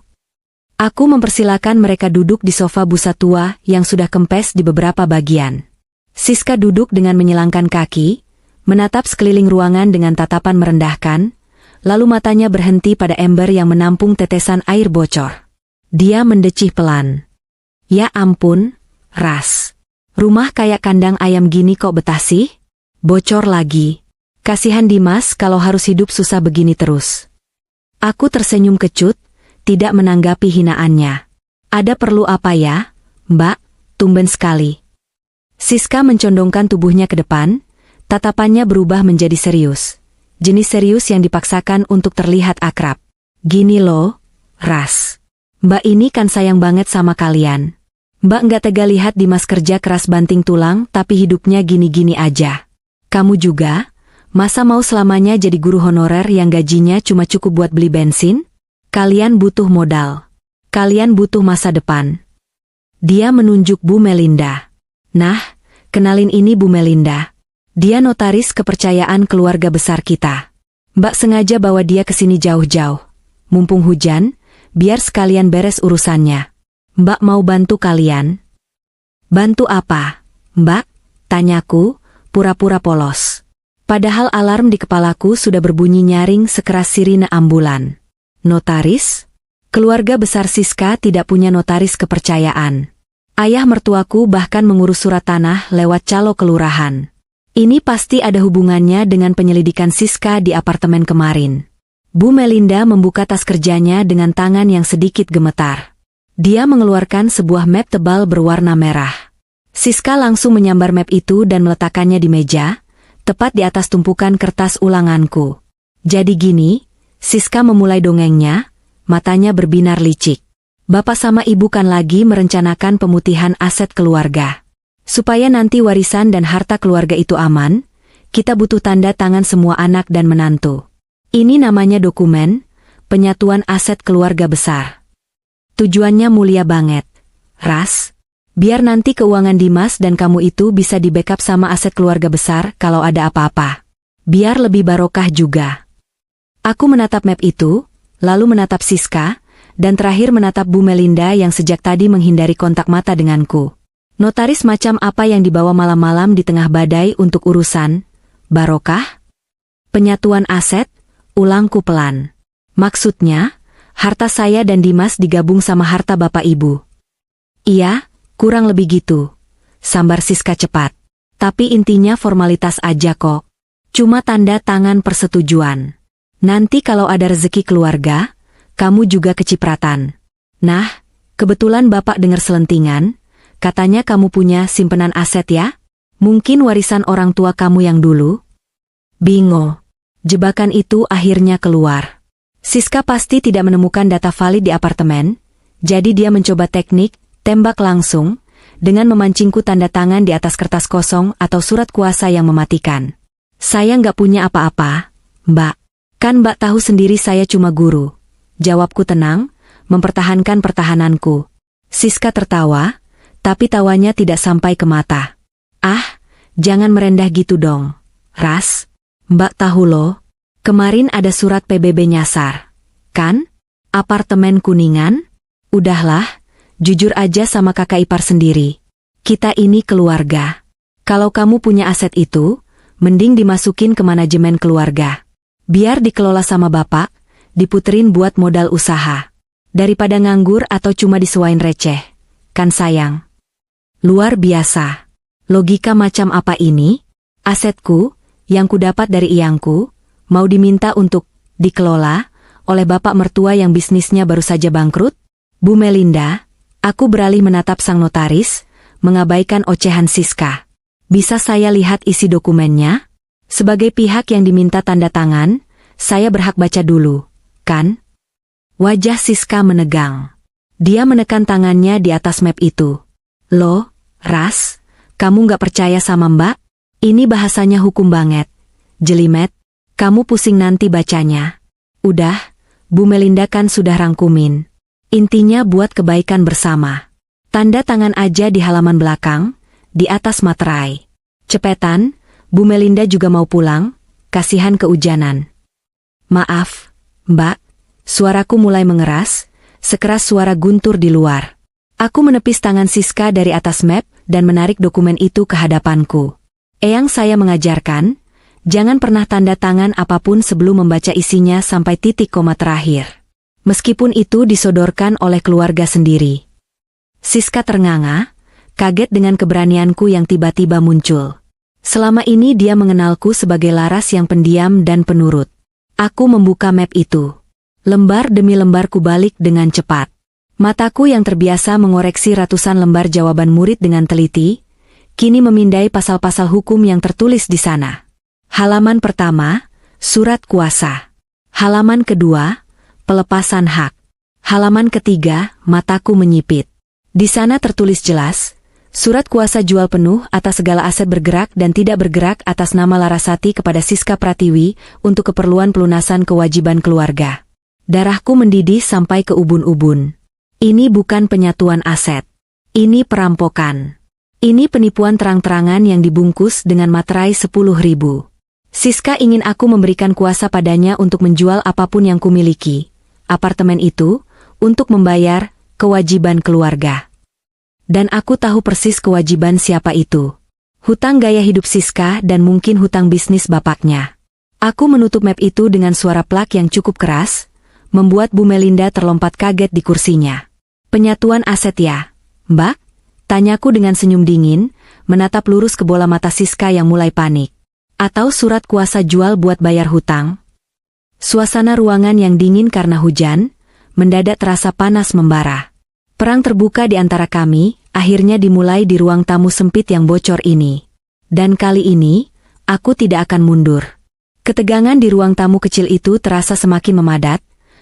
Aku mempersilakan mereka duduk di sofa busa tua yang sudah kempes di beberapa bagian. Siska duduk dengan menyilangkan kaki, menatap sekeliling ruangan dengan tatapan merendahkan, lalu matanya berhenti pada ember yang menampung tetesan air bocor. Dia mendecih pelan. Ya ampun, Ras. Rumah kayak kandang ayam gini kok betah sih? Bocor lagi. Kasihan Dimas kalau harus hidup susah begini terus. Aku tersenyum kecut, tidak menanggapi hinaannya. Ada perlu apa ya, Mbak? Tumben sekali. Siska mencondongkan tubuhnya ke depan, tatapannya berubah menjadi serius. Jenis serius yang dipaksakan untuk terlihat akrab. Gini loh, Ras. Mbak ini kan sayang banget sama kalian. Mbak nggak tega lihat Dimas kerja keras banting tulang tapi hidupnya gini-gini aja. Kamu juga? Masa mau selamanya jadi guru honorer yang gajinya cuma cukup buat beli bensin? Kalian butuh modal. Kalian butuh masa depan. Dia menunjuk Bu Melinda. Nah, kenalin ini Bu Melinda. Dia notaris kepercayaan keluarga besar kita. Mbak sengaja bawa dia ke sini jauh-jauh. Mumpung hujan, biar sekalian beres urusannya. Mbak mau bantu kalian? Bantu apa, Mbak? Tanyaku, pura-pura polos. Padahal alarm di kepalaku sudah berbunyi nyaring sekeras sirine ambulan. Notaris? Keluarga besar Siska tidak punya notaris kepercayaan. Ayah mertuaku bahkan mengurus surat tanah lewat calo kelurahan. Ini pasti ada hubungannya dengan penyelidikan Siska di apartemen kemarin. Bu Melinda membuka tas kerjanya dengan tangan yang sedikit gemetar. Dia mengeluarkan sebuah map tebal berwarna merah. Siska langsung menyambar map itu dan meletakkannya di meja, tepat di atas tumpukan kertas ulanganku. Jadi gini, Siska memulai dongengnya, matanya berbinar licik. Bapak sama ibu kan lagi merencanakan pemutihan aset keluarga. Supaya nanti warisan dan harta keluarga itu aman, kita butuh tanda tangan semua anak dan menantu. Ini namanya dokumen, penyatuan aset keluarga besar. Tujuannya mulia banget, Ras. Biar nanti keuangan Dimas dan kamu itu bisa di-backup sama aset keluarga besar kalau ada apa-apa. Biar lebih barokah juga. Aku menatap map itu, lalu menatap Siska, dan terakhir menatap Bu Melinda yang sejak tadi menghindari kontak mata denganku. Notaris macam apa yang dibawa malam-malam di tengah badai untuk urusan barokah? Penyatuan aset? Ulangku pelan. Maksudnya, harta saya dan Dimas digabung sama harta bapak ibu. Iya, kurang lebih gitu. Sambar Siska cepat. Tapi intinya formalitas aja kok. Cuma tanda tangan persetujuan. Nanti kalau ada rezeki keluarga, kamu juga kecipratan. Nah, kebetulan Bapak dengar selentingan, katanya kamu punya simpenan aset ya? Mungkin warisan orang tua kamu yang dulu? Bingo. Jebakan itu akhirnya keluar. Siska pasti tidak menemukan data valid di apartemen, jadi dia mencoba teknik, tembak langsung, dengan memancingku tanda tangan di atas kertas kosong atau surat kuasa yang mematikan. Saya nggak punya apa-apa, Mbak. Kan Mbak tahu sendiri saya cuma guru. Jawabku tenang, mempertahankan pertahananku. Siska tertawa, tapi tawanya tidak sampai ke mata. Ah, jangan merendah gitu dong, Ras. Mbak tahu loh, kemarin ada surat PBB nyasar. Kan? Apartemen Kuningan? Udahlah, jujur aja sama kakak ipar sendiri. Kita ini keluarga. Kalau kamu punya aset itu, mending dimasukin ke manajemen keluarga. Biar dikelola sama bapak, diputerin buat modal usaha. Daripada nganggur atau cuma disewain receh. Kan sayang. Luar biasa. Logika macam apa ini? Asetku, yang kudapat dari iyangku, mau diminta untuk dikelola oleh bapak mertua yang bisnisnya baru saja bangkrut? Bu Melinda, aku beralih menatap sang notaris, mengabaikan ocehan Siska. Bisa saya lihat isi dokumennya? Sebagai pihak yang diminta tanda tangan, saya berhak baca dulu, kan? Wajah Siska menegang. Dia menekan tangannya di atas map itu. Loh, Ras, kamu nggak percaya sama Mbak? Ini bahasanya hukum banget. Jelimet, kamu pusing nanti bacanya. Udah, Bu Melinda kan sudah rangkumin. Intinya buat kebaikan bersama. Tanda tangan aja di halaman belakang, di atas materai. Cepetan, Bu Melinda juga mau pulang, kasihan keujanan. Maaf, Mbak, suaraku mulai mengeras, sekeras suara guntur di luar. Aku menepis tangan Siska dari atas map dan menarik dokumen itu ke hadapanku. Eyang saya mengajarkan, jangan pernah tanda tangan apapun sebelum membaca isinya sampai titik koma terakhir. Meskipun itu disodorkan oleh keluarga sendiri. Siska ternganga, kaget dengan keberanianku yang tiba-tiba muncul. Selama ini dia mengenalku sebagai Laras yang pendiam dan penurut. Aku membuka map itu. Lembar demi lembar kubalik dengan cepat. Mataku yang terbiasa mengoreksi ratusan lembar jawaban murid dengan teliti, kini memindai pasal-pasal hukum yang tertulis di sana. Halaman pertama, surat kuasa. Halaman kedua, pelepasan hak. Halaman ketiga, mataku menyipit. Di sana tertulis jelas, surat kuasa jual penuh atas segala aset bergerak dan tidak bergerak atas nama Larasati kepada Siska Pratiwi untuk keperluan pelunasan kewajiban keluarga. Darahku mendidih sampai ke ubun-ubun. Ini bukan penyatuan aset. Ini perampokan. Ini penipuan terang-terangan yang dibungkus dengan materai 10.000. Siska ingin aku memberikan kuasa padanya untuk menjual apapun yang kumiliki. Apartemen itu, untuk membayar kewajiban keluarga. Dan aku tahu persis kewajiban siapa itu. Hutang gaya hidup Siska dan mungkin hutang bisnis bapaknya. Aku menutup map itu dengan suara plak yang cukup keras, membuat Bu Melinda terlompat kaget di kursinya. Penyatuan aset ya, Mbak? Tanyaku dengan senyum dingin, menatap lurus ke bola mata Siska yang mulai panik. Atau surat kuasa jual buat bayar hutang? Suasana ruangan yang dingin karena hujan, mendadak terasa panas membara. Perang terbuka di antara kami, akhirnya dimulai di ruang tamu sempit yang bocor ini. Dan kali ini, aku tidak akan mundur. Ketegangan di ruang tamu kecil itu terasa semakin memadat,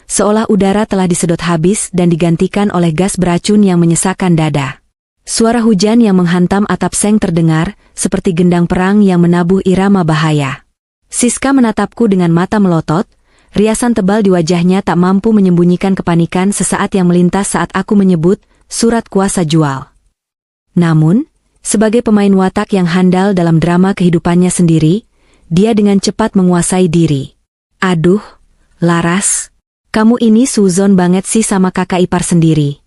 seolah udara telah disedot habis dan digantikan oleh gas beracun yang menyesakkan dada. Suara hujan yang menghantam atap seng terdengar, seperti gendang perang yang menabuh irama bahaya. Siska menatapku dengan mata melotot, riasan tebal di wajahnya tak mampu menyembunyikan kepanikan sesaat yang melintas saat aku menyebut surat kuasa jual. Namun, sebagai pemain watak yang handal dalam drama kehidupannya sendiri, dia dengan cepat menguasai diri. Aduh, Laras, kamu ini suzon banget sih sama kakak ipar sendiri.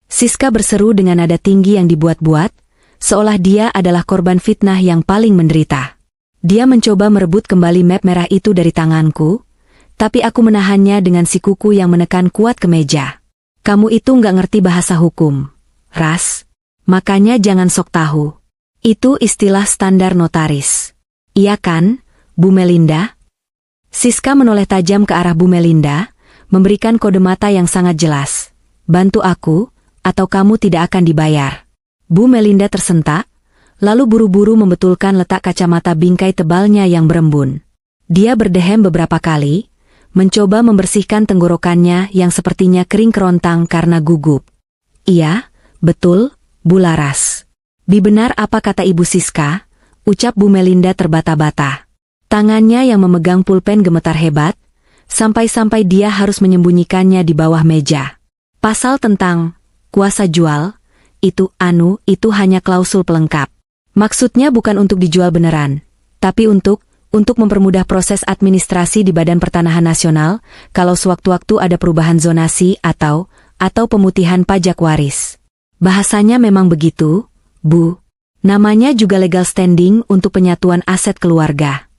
Siska berseru dengan nada tinggi yang dibuat-buat, seolah dia adalah korban fitnah yang paling menderita. Dia mencoba merebut kembali map merah itu dari tanganku, tapi aku menahannya dengan sikuku yang menekan kuat ke meja. Kamu itu nggak ngerti bahasa hukum, Ras. Makanya jangan sok tahu. Itu istilah standar notaris. Iya kan, Bu Melinda? Siska menoleh tajam ke arah Bu Melinda, memberikan kode mata yang sangat jelas. Bantu aku, atau kamu tidak akan dibayar. Bu Melinda tersentak, lalu buru-buru membetulkan letak kacamata bingkai tebalnya yang berembun. Dia berdehem beberapa kali, mencoba membersihkan tenggorokannya yang sepertinya kering kerontang karena gugup. Iya, betul, Bu Laras. Benar apa kata Ibu Siska, ucap Bu Melinda terbata-bata. Tangannya yang memegang pulpen gemetar hebat, sampai-sampai dia harus menyembunyikannya di bawah meja. Pasal tentang kuasa jual, itu hanya klausul pelengkap. Maksudnya bukan untuk dijual beneran, tapi untuk mempermudah proses administrasi di Badan Pertanahan Nasional kalau sewaktu-waktu ada perubahan zonasi atau pemutihan pajak waris. Bahasanya memang begitu, Bu. Namanya juga legal standing untuk penyatuan aset keluarga.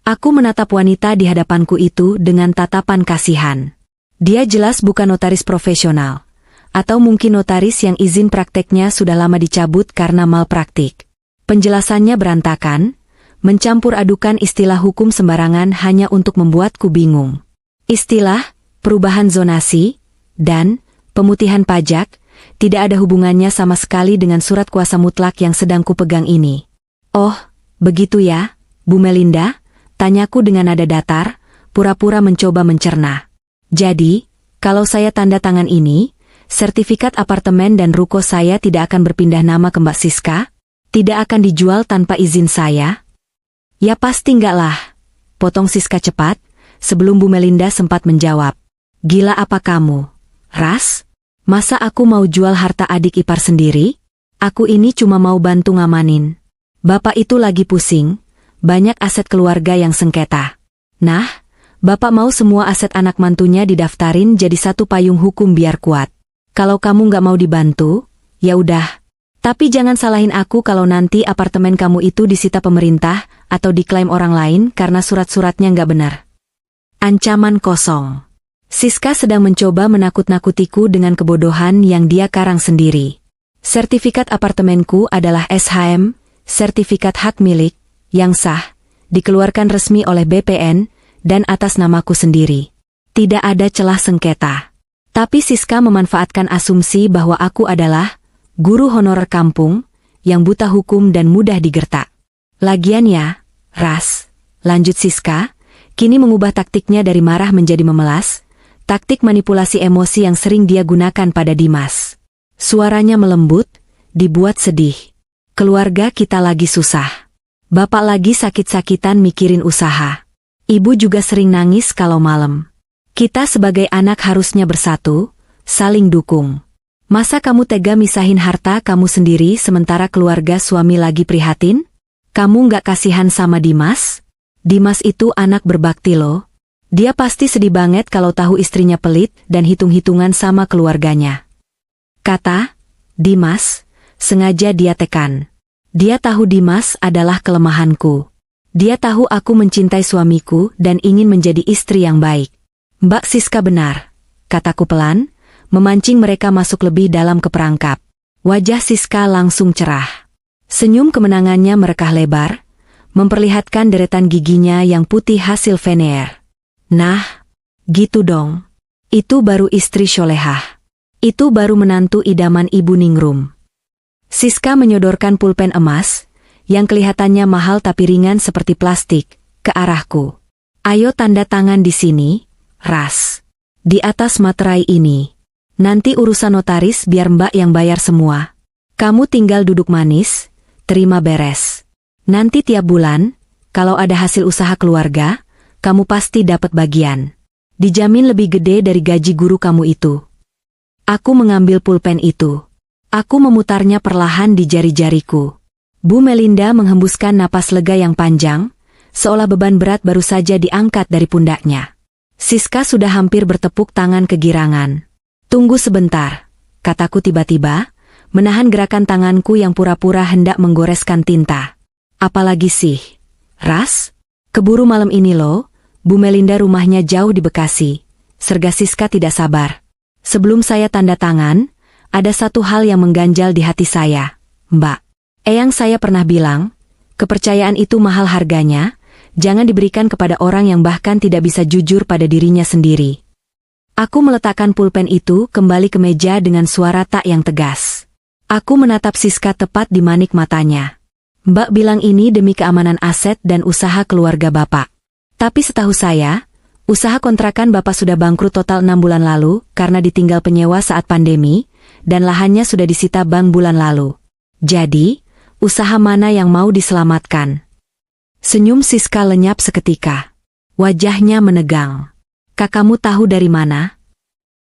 Aku menatap wanita di hadapanku itu dengan tatapan kasihan. Dia jelas bukan notaris profesional. Atau mungkin notaris yang izin prakteknya sudah lama dicabut karena malpraktik. Penjelasannya berantakan, mencampur adukan istilah hukum sembarangan hanya untuk membuatku bingung. Istilah, perubahan zonasi, dan pemutihan pajak, tidak ada hubungannya sama sekali dengan surat kuasa mutlak yang sedang kupegang ini. Oh, begitu ya, Bu Melinda? Tanyaku dengan nada datar, pura-pura mencoba mencerna. Jadi, kalau saya tanda tangan ini, sertifikat apartemen dan ruko saya tidak akan berpindah nama ke Mbak Siska? Tidak akan dijual tanpa izin saya? Ya pasti enggak lah, potong Siska cepat, sebelum Bu Melinda sempat menjawab. Gila apa kamu, Ras? Masa aku mau jual harta adik ipar sendiri? Aku ini cuma mau bantu ngamanin. Bapak itu lagi pusing. Banyak aset keluarga yang sengketa. Nah, Bapak mau semua aset anak mantunya didaftarin jadi satu payung hukum biar kuat. Kalau kamu nggak mau dibantu, ya udah. Tapi jangan salahin aku kalau nanti apartemen kamu itu disita pemerintah atau diklaim orang lain karena surat-suratnya nggak benar. Ancaman kosong. Siska sedang mencoba menakut-nakutiku dengan kebodohan yang dia karang sendiri. Sertifikat apartemenku adalah SHM, sertifikat hak milik, yang sah, dikeluarkan resmi oleh BPN, dan atas namaku sendiri. Tidak ada celah sengketa. Tapi Siska memanfaatkan asumsi bahwa aku adalah guru honorer kampung, yang buta hukum dan mudah digertak. Lagian ya, Ras, lanjut Siska, kini mengubah taktiknya dari marah menjadi memelas, taktik manipulasi emosi yang sering dia gunakan pada Dimas. Suaranya melembut, dibuat sedih. Keluarga kita lagi susah. Bapak lagi sakit-sakitan mikirin usaha. Ibu juga sering nangis kalau malam. Kita sebagai anak harusnya bersatu, saling dukung. Masa kamu tega misahin harta kamu sendiri sementara keluarga suami lagi prihatin? Kamu nggak kasihan sama Dimas? Dimas itu anak berbakti loh. Dia pasti sedih banget kalau tahu istrinya pelit dan hitung-hitungan sama keluarganya. Kata Dimas, sengaja dia tekan. Dia tahu Dimas adalah kelemahanku. Dia tahu aku mencintai suamiku dan ingin menjadi istri yang baik. Mbak Siska benar, kataku pelan, memancing mereka masuk lebih dalam ke perangkap. Wajah Siska langsung cerah. Senyum kemenangannya merekah lebar, memperlihatkan deretan giginya yang putih hasil veneer. Nah, gitu dong. Itu baru istri solehah. Itu baru menantu idaman Ibu Ningrum. Siska menyodorkan pulpen emas, yang kelihatannya mahal tapi ringan seperti plastik, ke arahku. Ayo tanda tangan di sini, Ras. Di atas materai ini. Nanti urusan notaris biar Mbak yang bayar semua. Kamu tinggal duduk manis, terima beres. Nanti tiap bulan, kalau ada hasil usaha keluarga, kamu pasti dapat bagian. Dijamin lebih gede dari gaji guru kamu itu. Aku mengambil pulpen itu. Aku memutarnya perlahan di jari-jariku. Bu Melinda menghembuskan napas lega yang panjang, seolah beban berat baru saja diangkat dari pundaknya. Siska sudah hampir bertepuk tangan kegirangan. Tunggu sebentar, kataku tiba-tiba, menahan gerakan tanganku yang pura-pura hendak menggoreskan tinta. Apalagi sih, Ras? Keburu malam ini loh, Bu Melinda rumahnya jauh di Bekasi. Serga Siska tidak sabar. Sebelum saya tanda tangan, ada satu hal yang mengganjal di hati saya, Mbak. Eyang saya pernah bilang, kepercayaan itu mahal harganya, jangan diberikan kepada orang yang bahkan tidak bisa jujur pada dirinya sendiri. Aku meletakkan pulpen itu kembali ke meja dengan suara tak yang tegas. Aku menatap Siska tepat di manik matanya. Mbak bilang ini demi keamanan aset dan usaha keluarga Bapak. Tapi setahu saya, usaha kontrakan Bapak sudah bangkrut total 6 bulan lalu karena ditinggal penyewa saat pandemi, dan lahannya sudah disita bank bulan lalu. Jadi, usaha mana yang mau diselamatkan? Senyum Siska lenyap seketika. Wajahnya menegang. Kakakmu tahu dari mana?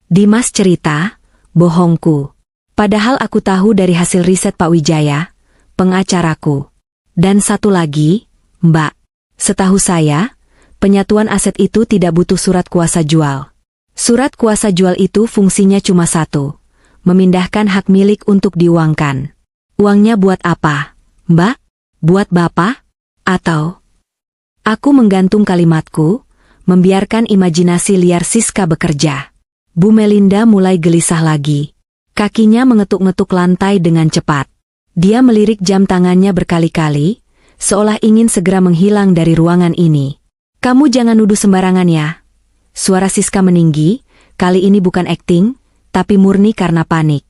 Dimas cerita, bohongku. Padahal aku tahu dari hasil riset Pak Wijaya, pengacaraku. Dan satu lagi, Mbak. Setahu saya, penyatuan aset itu tidak butuh surat kuasa jual. Surat kuasa jual itu fungsinya cuma satu, memindahkan hak milik untuk diuangkan. Uangnya buat apa, Mbak? Buat Bapak? Atau? Aku menggantung kalimatku, membiarkan imajinasi liar Siska bekerja. Bu Melinda mulai gelisah lagi. Kakinya mengetuk-ngetuk lantai dengan cepat. Dia melirik jam tangannya berkali-kali, seolah ingin segera menghilang dari ruangan ini. Kamu jangan nuduh sembarangan ya. Suara Siska meninggi, kali ini bukan akting, tapi murni karena panik.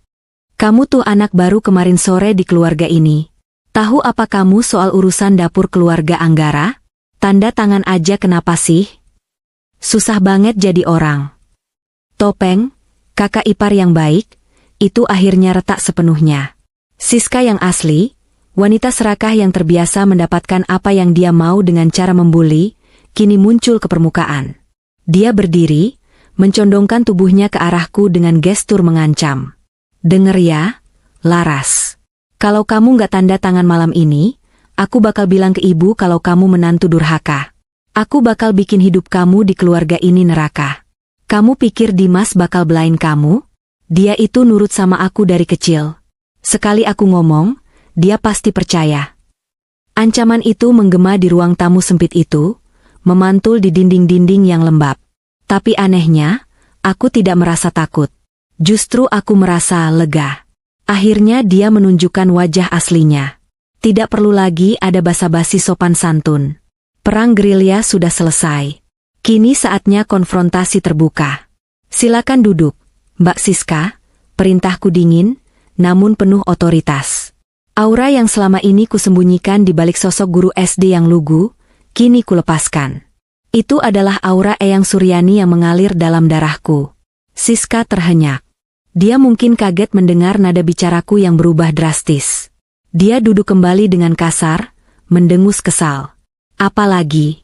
Kamu tuh anak baru kemarin sore di keluarga ini. Tahu apa kamu soal urusan dapur keluarga Anggara? Tanda tangan aja kenapa sih? Susah banget jadi orang. Topeng, kakak ipar yang baik, itu akhirnya retak sepenuhnya. Siska yang asli, wanita serakah yang terbiasa mendapatkan apa yang dia mau dengan cara membuli, kini muncul ke permukaan. Dia berdiri, mencondongkan tubuhnya ke arahku dengan gestur mengancam. Dengar ya, Laras. Kalau kamu nggak tanda tangan malam ini, aku bakal bilang ke ibu kalau kamu menantu durhaka. Aku bakal bikin hidup kamu di keluarga ini neraka. Kamu pikir Dimas bakal belain kamu? Dia itu nurut sama aku dari kecil. Sekali aku ngomong, dia pasti percaya. Ancaman itu menggema di ruang tamu sempit itu, memantul di dinding-dinding yang lembab. Tapi anehnya, aku tidak merasa takut. Justru aku merasa lega. Akhirnya dia menunjukkan wajah aslinya. Tidak perlu lagi ada basa-basi sopan santun. Perang gerilya sudah selesai. Kini saatnya konfrontasi terbuka. Silakan duduk, Mbak Siska. Perintahku dingin, namun penuh otoritas. Aura yang selama ini kusembunyikan di balik sosok guru SD yang lugu, kini kulepaskan. Itu adalah aura Eyang Suryani yang mengalir dalam darahku. Siska terhenyak. Dia mungkin kaget mendengar nada bicaraku yang berubah drastis. Dia duduk kembali dengan kasar, mendengus kesal. Apalagi?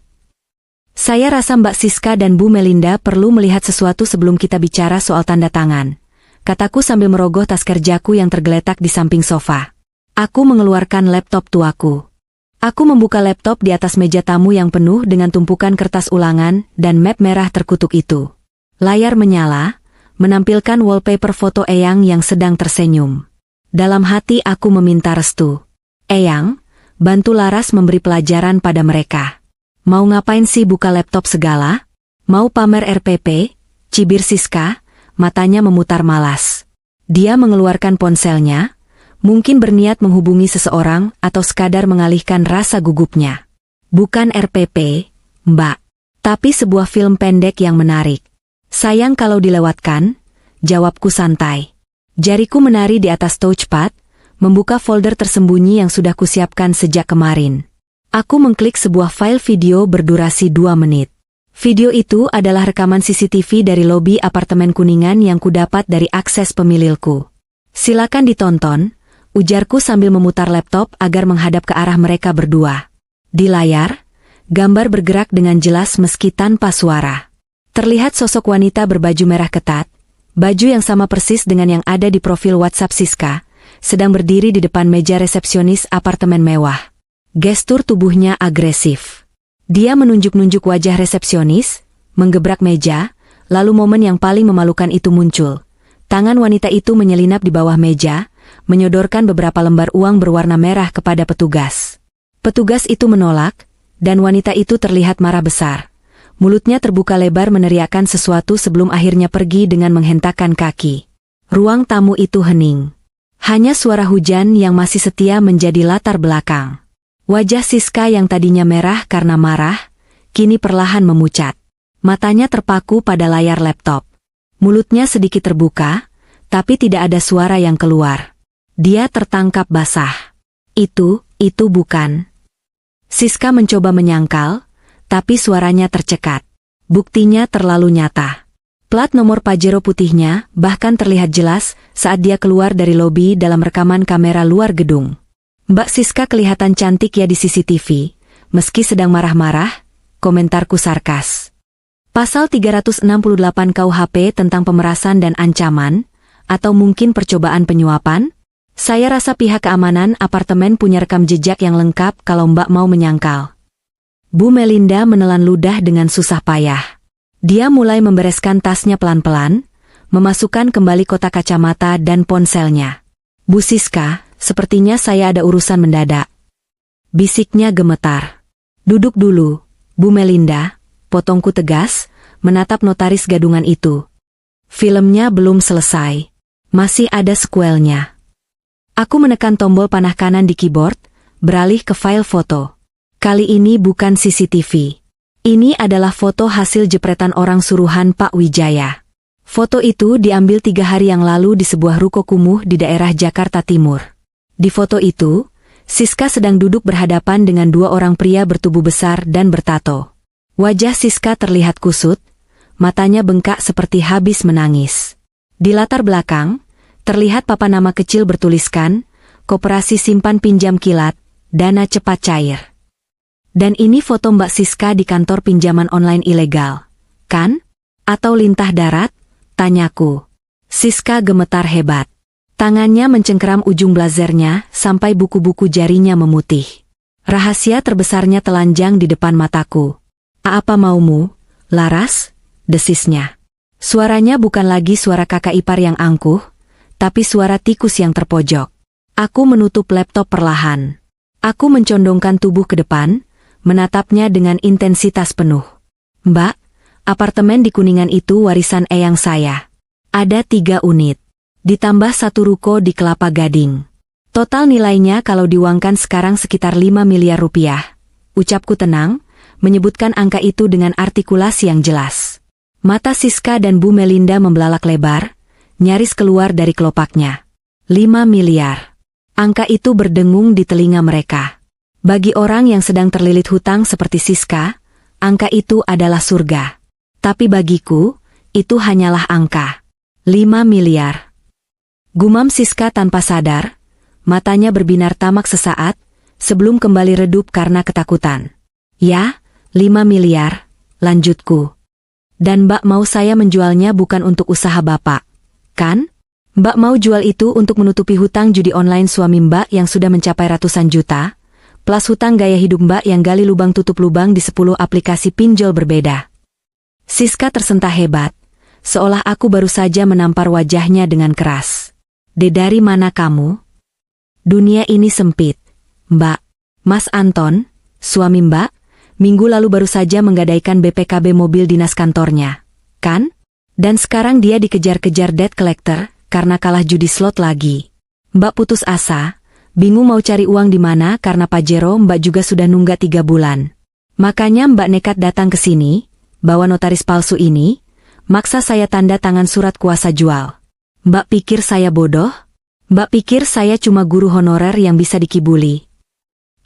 Saya rasa Mbak Siska dan Bu Melinda perlu melihat sesuatu sebelum kita bicara soal tanda tangan. Kataku sambil merogoh tas kerjaku yang tergeletak di samping sofa. Aku mengeluarkan laptop tuaku. Aku membuka laptop di atas meja tamu yang penuh dengan tumpukan kertas ulangan dan map merah terkutuk itu. Layar menyala, menampilkan wallpaper foto Eyang yang sedang tersenyum. Dalam hati aku meminta restu. Eyang, bantu Laras memberi pelajaran pada mereka. Mau ngapain sih buka laptop segala? Mau pamer RPP? Cibir Siska, matanya memutar malas. Dia mengeluarkan ponselnya, mungkin berniat menghubungi seseorang atau sekadar mengalihkan rasa gugupnya. Bukan RPP, Mbak. Tapi sebuah film pendek yang menarik. Sayang kalau dilewatkan, jawabku santai. Jariku menari di atas touchpad, membuka folder tersembunyi yang sudah kusiapkan sejak kemarin. Aku mengklik sebuah file video berdurasi 2 menit. Video itu adalah rekaman CCTV dari lobi apartemen Kuningan yang kudapat dari akses pemililku. Silakan ditonton, ujarku sambil memutar laptop agar menghadap ke arah mereka berdua. Di layar, gambar bergerak dengan jelas meski tanpa suara. Terlihat sosok wanita berbaju merah ketat, baju yang sama persis dengan yang ada di profil WhatsApp Siska, sedang berdiri di depan meja resepsionis apartemen mewah. Gestur tubuhnya agresif. Dia menunjuk-nunjuk wajah resepsionis, menggebrak meja, lalu momen yang paling memalukan itu muncul. Tangan wanita itu menyelinap di bawah meja, menyodorkan beberapa lembar uang berwarna merah kepada petugas. Petugas itu menolak, dan wanita itu terlihat marah besar. Mulutnya terbuka lebar meneriakkan sesuatu sebelum akhirnya pergi dengan menghentakkan kaki. Ruang tamu itu hening. Hanya suara hujan yang masih setia menjadi latar belakang. Wajah Siska yang tadinya merah karena marah, kini perlahan memucat. Matanya terpaku pada layar laptop. Mulutnya sedikit terbuka, tapi tidak ada suara yang keluar. Dia tertangkap basah. Itu bukan. Siska mencoba menyangkal, tapi suaranya tercekat. Buktinya terlalu nyata. Plat nomor Pajero putihnya bahkan terlihat jelas saat dia keluar dari lobi dalam rekaman kamera luar gedung. Mbak Siska kelihatan cantik ya di CCTV, meski sedang marah-marah, komentarku sarkas. Pasal 368 KUHP tentang pemerasan dan ancaman, atau mungkin percobaan penyuapan? Saya rasa pihak keamanan apartemen punya rekam jejak yang lengkap kalau Mbak mau menyangkal. Bu Melinda menelan ludah dengan susah payah. Dia mulai membereskan tasnya pelan-pelan, memasukkan kembali kotak kacamata dan ponselnya. Bu Siska, sepertinya saya ada urusan mendadak. Bisiknya gemetar. Duduk dulu, Bu Melinda, potongku tegas, menatap notaris gadungan itu. Filmnya belum selesai. Masih ada sequelnya. Aku menekan tombol panah kanan di keyboard, beralih ke file foto. Kali ini bukan CCTV. Ini adalah foto hasil jepretan orang suruhan Pak Wijaya. Foto itu diambil 3 hari yang lalu di sebuah ruko kumuh di daerah Jakarta Timur. Di foto itu, Siska sedang duduk berhadapan dengan 2 orang pria bertubuh besar dan bertato. Wajah Siska terlihat kusut, matanya bengkak seperti habis menangis. Di latar belakang, terlihat papan nama kecil bertuliskan, Koperasi Simpan Pinjam Kilat, Dana Cepat Cair. Dan ini foto Mbak Siska di kantor pinjaman online ilegal, kan? Atau lintah darat? Tanyaku. Siska gemetar hebat. Tangannya mencengkeram ujung blazernya sampai buku-buku jarinya memutih. Rahasia terbesarnya telanjang di depan mataku. Apa maumu, Laras? Desisnya. Suaranya bukan lagi suara kakak ipar yang angkuh, tapi suara tikus yang terpojok. Aku menutup laptop perlahan. Aku mencondongkan tubuh ke depan, menatapnya dengan intensitas penuh. Mbak, apartemen di Kuningan itu warisan eyang saya. Ada 3 unit. Ditambah 1 ruko di Kelapa Gading. Total nilainya kalau diuangkan sekarang sekitar 5 miliar rupiah. Ucapku tenang, menyebutkan angka itu dengan artikulasi yang jelas. Mata Siska dan Bu Melinda membelalak lebar, nyaris keluar dari kelopaknya. 5 miliar. Angka itu berdengung di telinga mereka. Bagi orang yang sedang terlilit hutang seperti Siska, angka itu adalah surga. Tapi bagiku, itu hanyalah angka. 5 miliar. Gumam Siska tanpa sadar, matanya berbinar tamak sesaat, sebelum kembali redup karena ketakutan. Ya, 5 miliar, lanjutku. Dan Mbak mau saya menjualnya bukan untuk usaha Bapak, kan? Mbak mau jual itu untuk menutupi hutang judi online suami Mbak yang sudah mencapai ratusan juta, plus hutang gaya hidup Mbak yang gali lubang tutup lubang di 10 aplikasi pinjol berbeda. Siska tersentak hebat, seolah aku baru saja menampar wajahnya dengan keras. Dari mana kamu? Dunia ini sempit, Mbak. Mas Anton, suami Mbak, minggu lalu baru saja menggadaikan BPKB mobil dinas kantornya, kan? Dan sekarang dia dikejar-kejar debt collector karena kalah judi slot lagi. Mbak putus asa, bingung mau cari uang di mana karena Pajero Mbak juga sudah nunggak 3 bulan. Makanya Mbak nekat datang ke sini, bawa notaris palsu ini, maksa saya tanda tangan surat kuasa jual. Mbak pikir saya bodoh? Mbak pikir saya cuma guru honorer yang bisa dikibuli?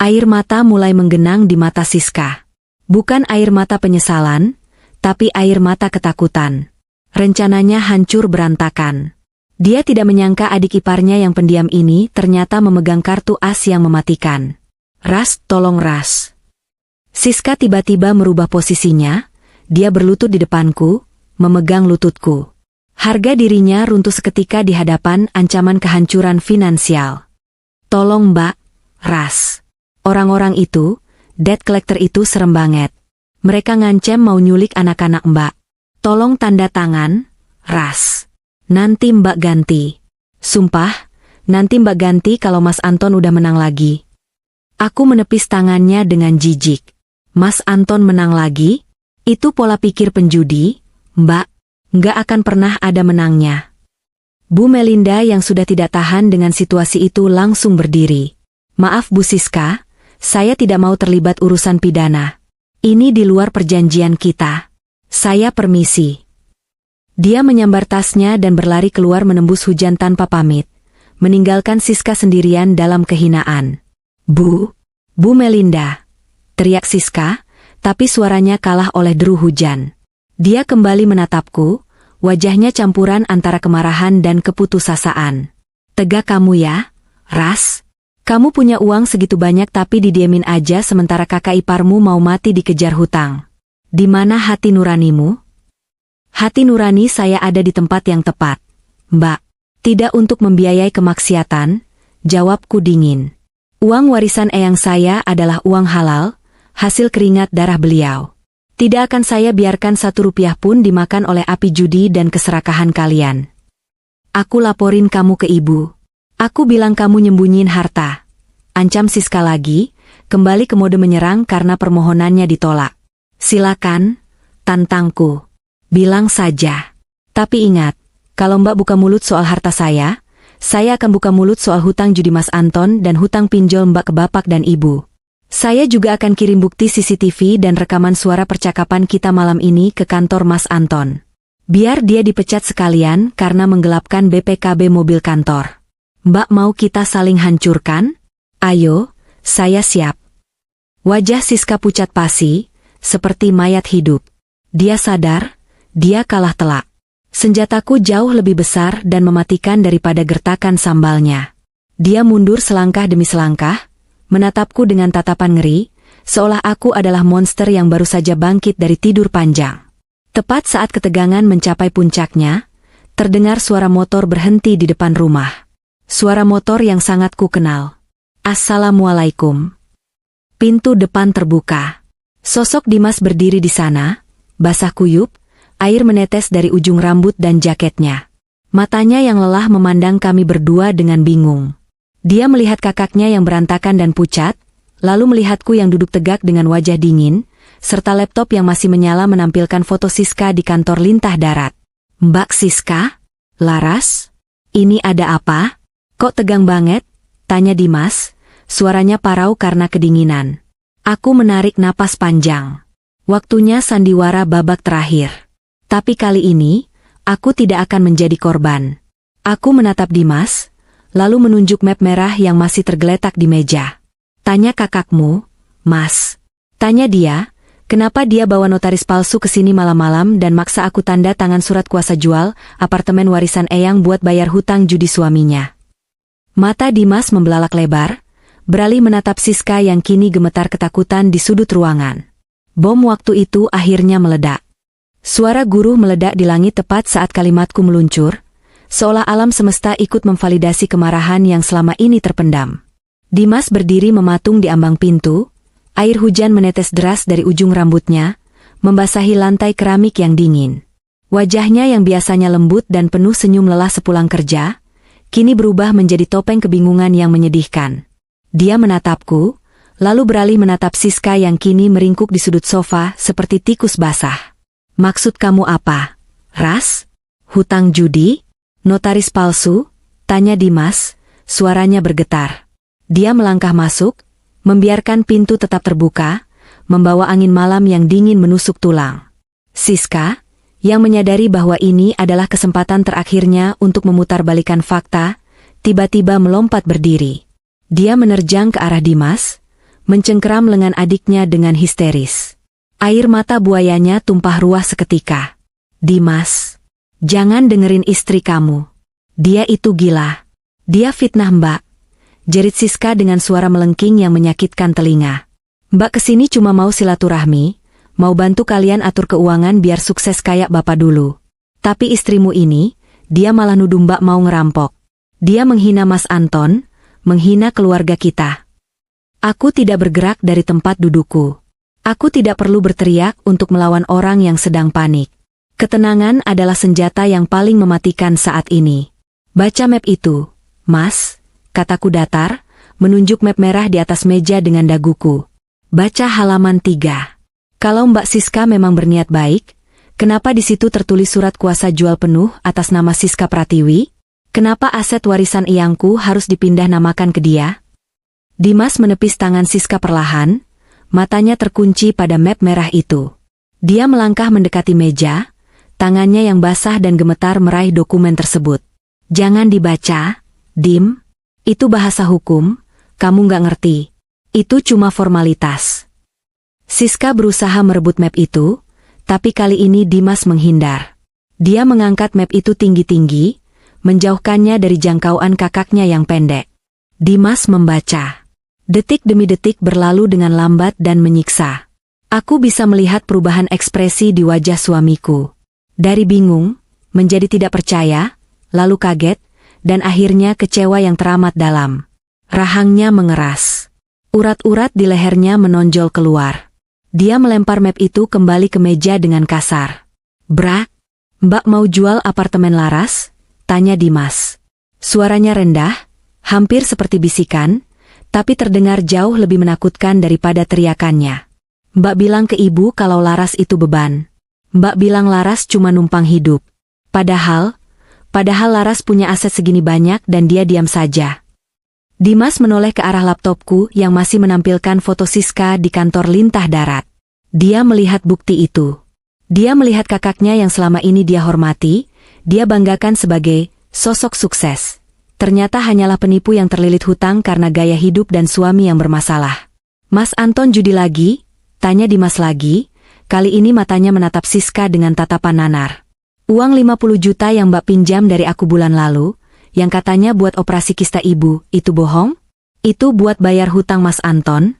Air mata mulai menggenang di mata Siska. Bukan air mata penyesalan, tapi air mata ketakutan. Rencananya hancur berantakan. Dia tidak menyangka adik iparnya yang pendiam ini ternyata memegang kartu as yang mematikan. Ras, tolong Ras. Siska tiba-tiba merubah posisinya, dia berlutut di depanku, memegang lututku. Harga dirinya runtuh seketika di hadapan ancaman kehancuran finansial. Tolong Mbak, Ras. Orang-orang itu, debt collector itu serem banget. Mereka ngancem mau nyulik anak-anak Mbak. Tolong tanda tangan, Ras. Nanti Mbak ganti. Sumpah, nanti Mbak ganti kalau Mas Anton udah menang lagi. Aku menepis tangannya dengan jijik. Mas Anton menang lagi? Itu pola pikir penjudi, Mbak. Nggak akan pernah ada menangnya. Bu Melinda yang sudah tidak tahan dengan situasi itu langsung berdiri. Maaf Bu Siska, saya tidak mau terlibat urusan pidana. Ini di luar perjanjian kita. Saya permisi. Dia menyambar tasnya dan berlari keluar menembus hujan tanpa pamit, meninggalkan Siska sendirian dalam kehinaan. Bu Melinda, teriak Siska, tapi suaranya kalah oleh deru hujan. Dia kembali menatapku, wajahnya campuran antara kemarahan dan keputusasaan. Tegak kamu ya, Ras? Kamu punya uang segitu banyak tapi didiemin aja sementara kakak iparmu mau mati dikejar hutang. Di mana hati nuranimu? Hati nurani saya ada di tempat yang tepat, Mbak. Tidak untuk membiayai kemaksiatan, jawabku dingin. Uang warisan eyang saya adalah uang halal, hasil keringat darah beliau. Tidak akan saya biarkan 1 rupiah pun dimakan oleh api judi dan keserakahan kalian. Aku laporin kamu ke ibu. Aku bilang kamu nyembunyiin harta. Ancam Siska lagi, kembali ke mode menyerang karena permohonannya ditolak. Silakan, tantangku. Bilang saja. Tapi ingat, kalau Mbak buka mulut soal harta saya akan buka mulut soal hutang judi Mas Anton dan hutang pinjol Mbak ke bapak dan ibu. Saya juga akan kirim bukti CCTV dan rekaman suara percakapan kita malam ini ke kantor Mas Anton. Biar dia dipecat sekalian karena menggelapkan BPKB mobil kantor. Mbak mau kita saling hancurkan? Ayo, saya siap. Wajah Siska pucat pasi, seperti mayat hidup. Dia sadar, dia kalah telak. Senjataku jauh lebih besar dan mematikan daripada gertakan sambalnya. Dia mundur selangkah demi selangkah, menatapku dengan tatapan ngeri, seolah aku adalah monster yang baru saja bangkit dari tidur panjang. Tepat saat ketegangan mencapai puncaknya, terdengar suara motor berhenti di depan rumah. Suara motor yang sangat ku kenal. Assalamualaikum. Pintu depan terbuka. Sosok Dimas berdiri di sana, basah kuyup, air menetes dari ujung rambut dan jaketnya. Matanya yang lelah memandang kami berdua dengan bingung. Dia melihat kakaknya yang berantakan dan pucat, lalu melihatku yang duduk tegak dengan wajah dingin, serta laptop yang masih menyala menampilkan foto Siska di kantor lintah darat. Mbak Siska? Laras? Ini ada apa? Kok tegang banget? Tanya Dimas, suaranya parau karena kedinginan. Aku menarik napas panjang. Waktunya sandiwara babak terakhir. Tapi kali ini, aku tidak akan menjadi korban. Aku menatap Dimas, lalu menunjuk map merah yang masih tergeletak di meja. Tanya kakakmu, Mas. Tanya dia, kenapa dia bawa notaris palsu ke sini malam-malam dan maksa aku tanda tangan surat kuasa jual apartemen warisan eyang buat bayar hutang judi suaminya. Mata Dimas membelalak lebar, beralih menatap Siska yang kini gemetar ketakutan di sudut ruangan. Bom waktu itu akhirnya meledak. Suara guruh meledak di langit tepat saat kalimatku meluncur, seolah alam semesta ikut memvalidasi kemarahan yang selama ini terpendam. Dimas berdiri mematung di ambang pintu, air hujan menetes deras dari ujung rambutnya, membasahi lantai keramik yang dingin. Wajahnya yang biasanya lembut dan penuh senyum lelah sepulang kerja, kini berubah menjadi topeng kebingungan yang menyedihkan. Dia menatapku, lalu beralih menatap Siska yang kini meringkuk di sudut sofa seperti tikus basah. Maksud kamu apa, Ras? Hutang judi? Notaris palsu? Tanya Dimas, suaranya bergetar. Dia melangkah masuk, membiarkan pintu tetap terbuka, membawa angin malam yang dingin menusuk tulang. Siska, yang menyadari bahwa ini adalah kesempatan terakhirnya untuk memutarbalikkan fakta, tiba-tiba melompat berdiri. Dia menerjang ke arah Dimas, mencengkeram lengan adiknya dengan histeris. Air mata buayanya tumpah ruah seketika. Dimas, jangan dengerin istri kamu. Dia itu gila. Dia fitnah Mbak. Jerit Siska dengan suara melengking yang menyakitkan telinga. Mbak kesini cuma mau silaturahmi, mau bantu kalian atur keuangan biar sukses kayak bapak dulu. Tapi istrimu ini, dia malah nuduh Mbak mau ngerampok. Dia menghina Mas Anton, menghina keluarga kita. Aku tidak bergerak dari tempat dudukku. Aku tidak perlu berteriak untuk melawan orang yang sedang panik. Ketenangan adalah senjata yang paling mematikan saat ini. Baca map itu, Mas, kataku datar, menunjuk map merah di atas meja dengan daguku. Baca halaman 3. Kalau Mbak Siska memang berniat baik, kenapa di situ tertulis surat kuasa jual penuh atas nama Siska Pratiwi? Kenapa aset warisan eyangku harus dipindah namakan ke dia? Dimas menepis tangan Siska perlahan, matanya terkunci pada map merah itu. Dia melangkah mendekati meja, Tangannya yang basah dan gemetar meraih dokumen tersebut. Jangan dibaca, Dim. Itu bahasa hukum, kamu nggak ngerti. Itu cuma formalitas. Siska berusaha merebut map itu, tapi kali ini Dimas menghindar. Dia mengangkat map itu tinggi-tinggi, menjauhkannya dari jangkauan kakaknya yang pendek. Dimas membaca. Detik demi detik berlalu dengan lambat dan menyiksa. Aku bisa melihat perubahan ekspresi di wajah suamiku. Dari bingung, menjadi tidak percaya, lalu kaget, dan akhirnya kecewa yang teramat dalam. Rahangnya mengeras. Urat-urat di lehernya menonjol keluar. Dia melempar map itu kembali ke meja dengan kasar. Brak, Mbak mau jual apartemen Laras? Tanya Dimas. Suaranya rendah, hampir seperti bisikan, tapi terdengar jauh lebih menakutkan daripada teriakannya. Mbak bilang ke ibu kalau Laras itu beban. Mbak bilang Laras cuma numpang hidup. Padahal Laras punya aset segini banyak dan dia diam saja. Dimas menoleh ke arah laptopku yang masih menampilkan foto Siska di kantor lintah darat. Dia melihat bukti itu. Dia melihat kakaknya yang selama ini dia hormati, dia banggakan sebagai sosok sukses. Ternyata hanyalah penipu yang terlilit hutang karena gaya hidup dan suami yang bermasalah. Mas Anton judi lagi? Tanya Dimas lagi. Kali ini matanya menatap Siska dengan tatapan nanar. Uang 50 juta yang Mbak pinjam dari aku bulan lalu, yang katanya buat operasi kista ibu, itu bohong? Itu buat bayar hutang Mas Anton?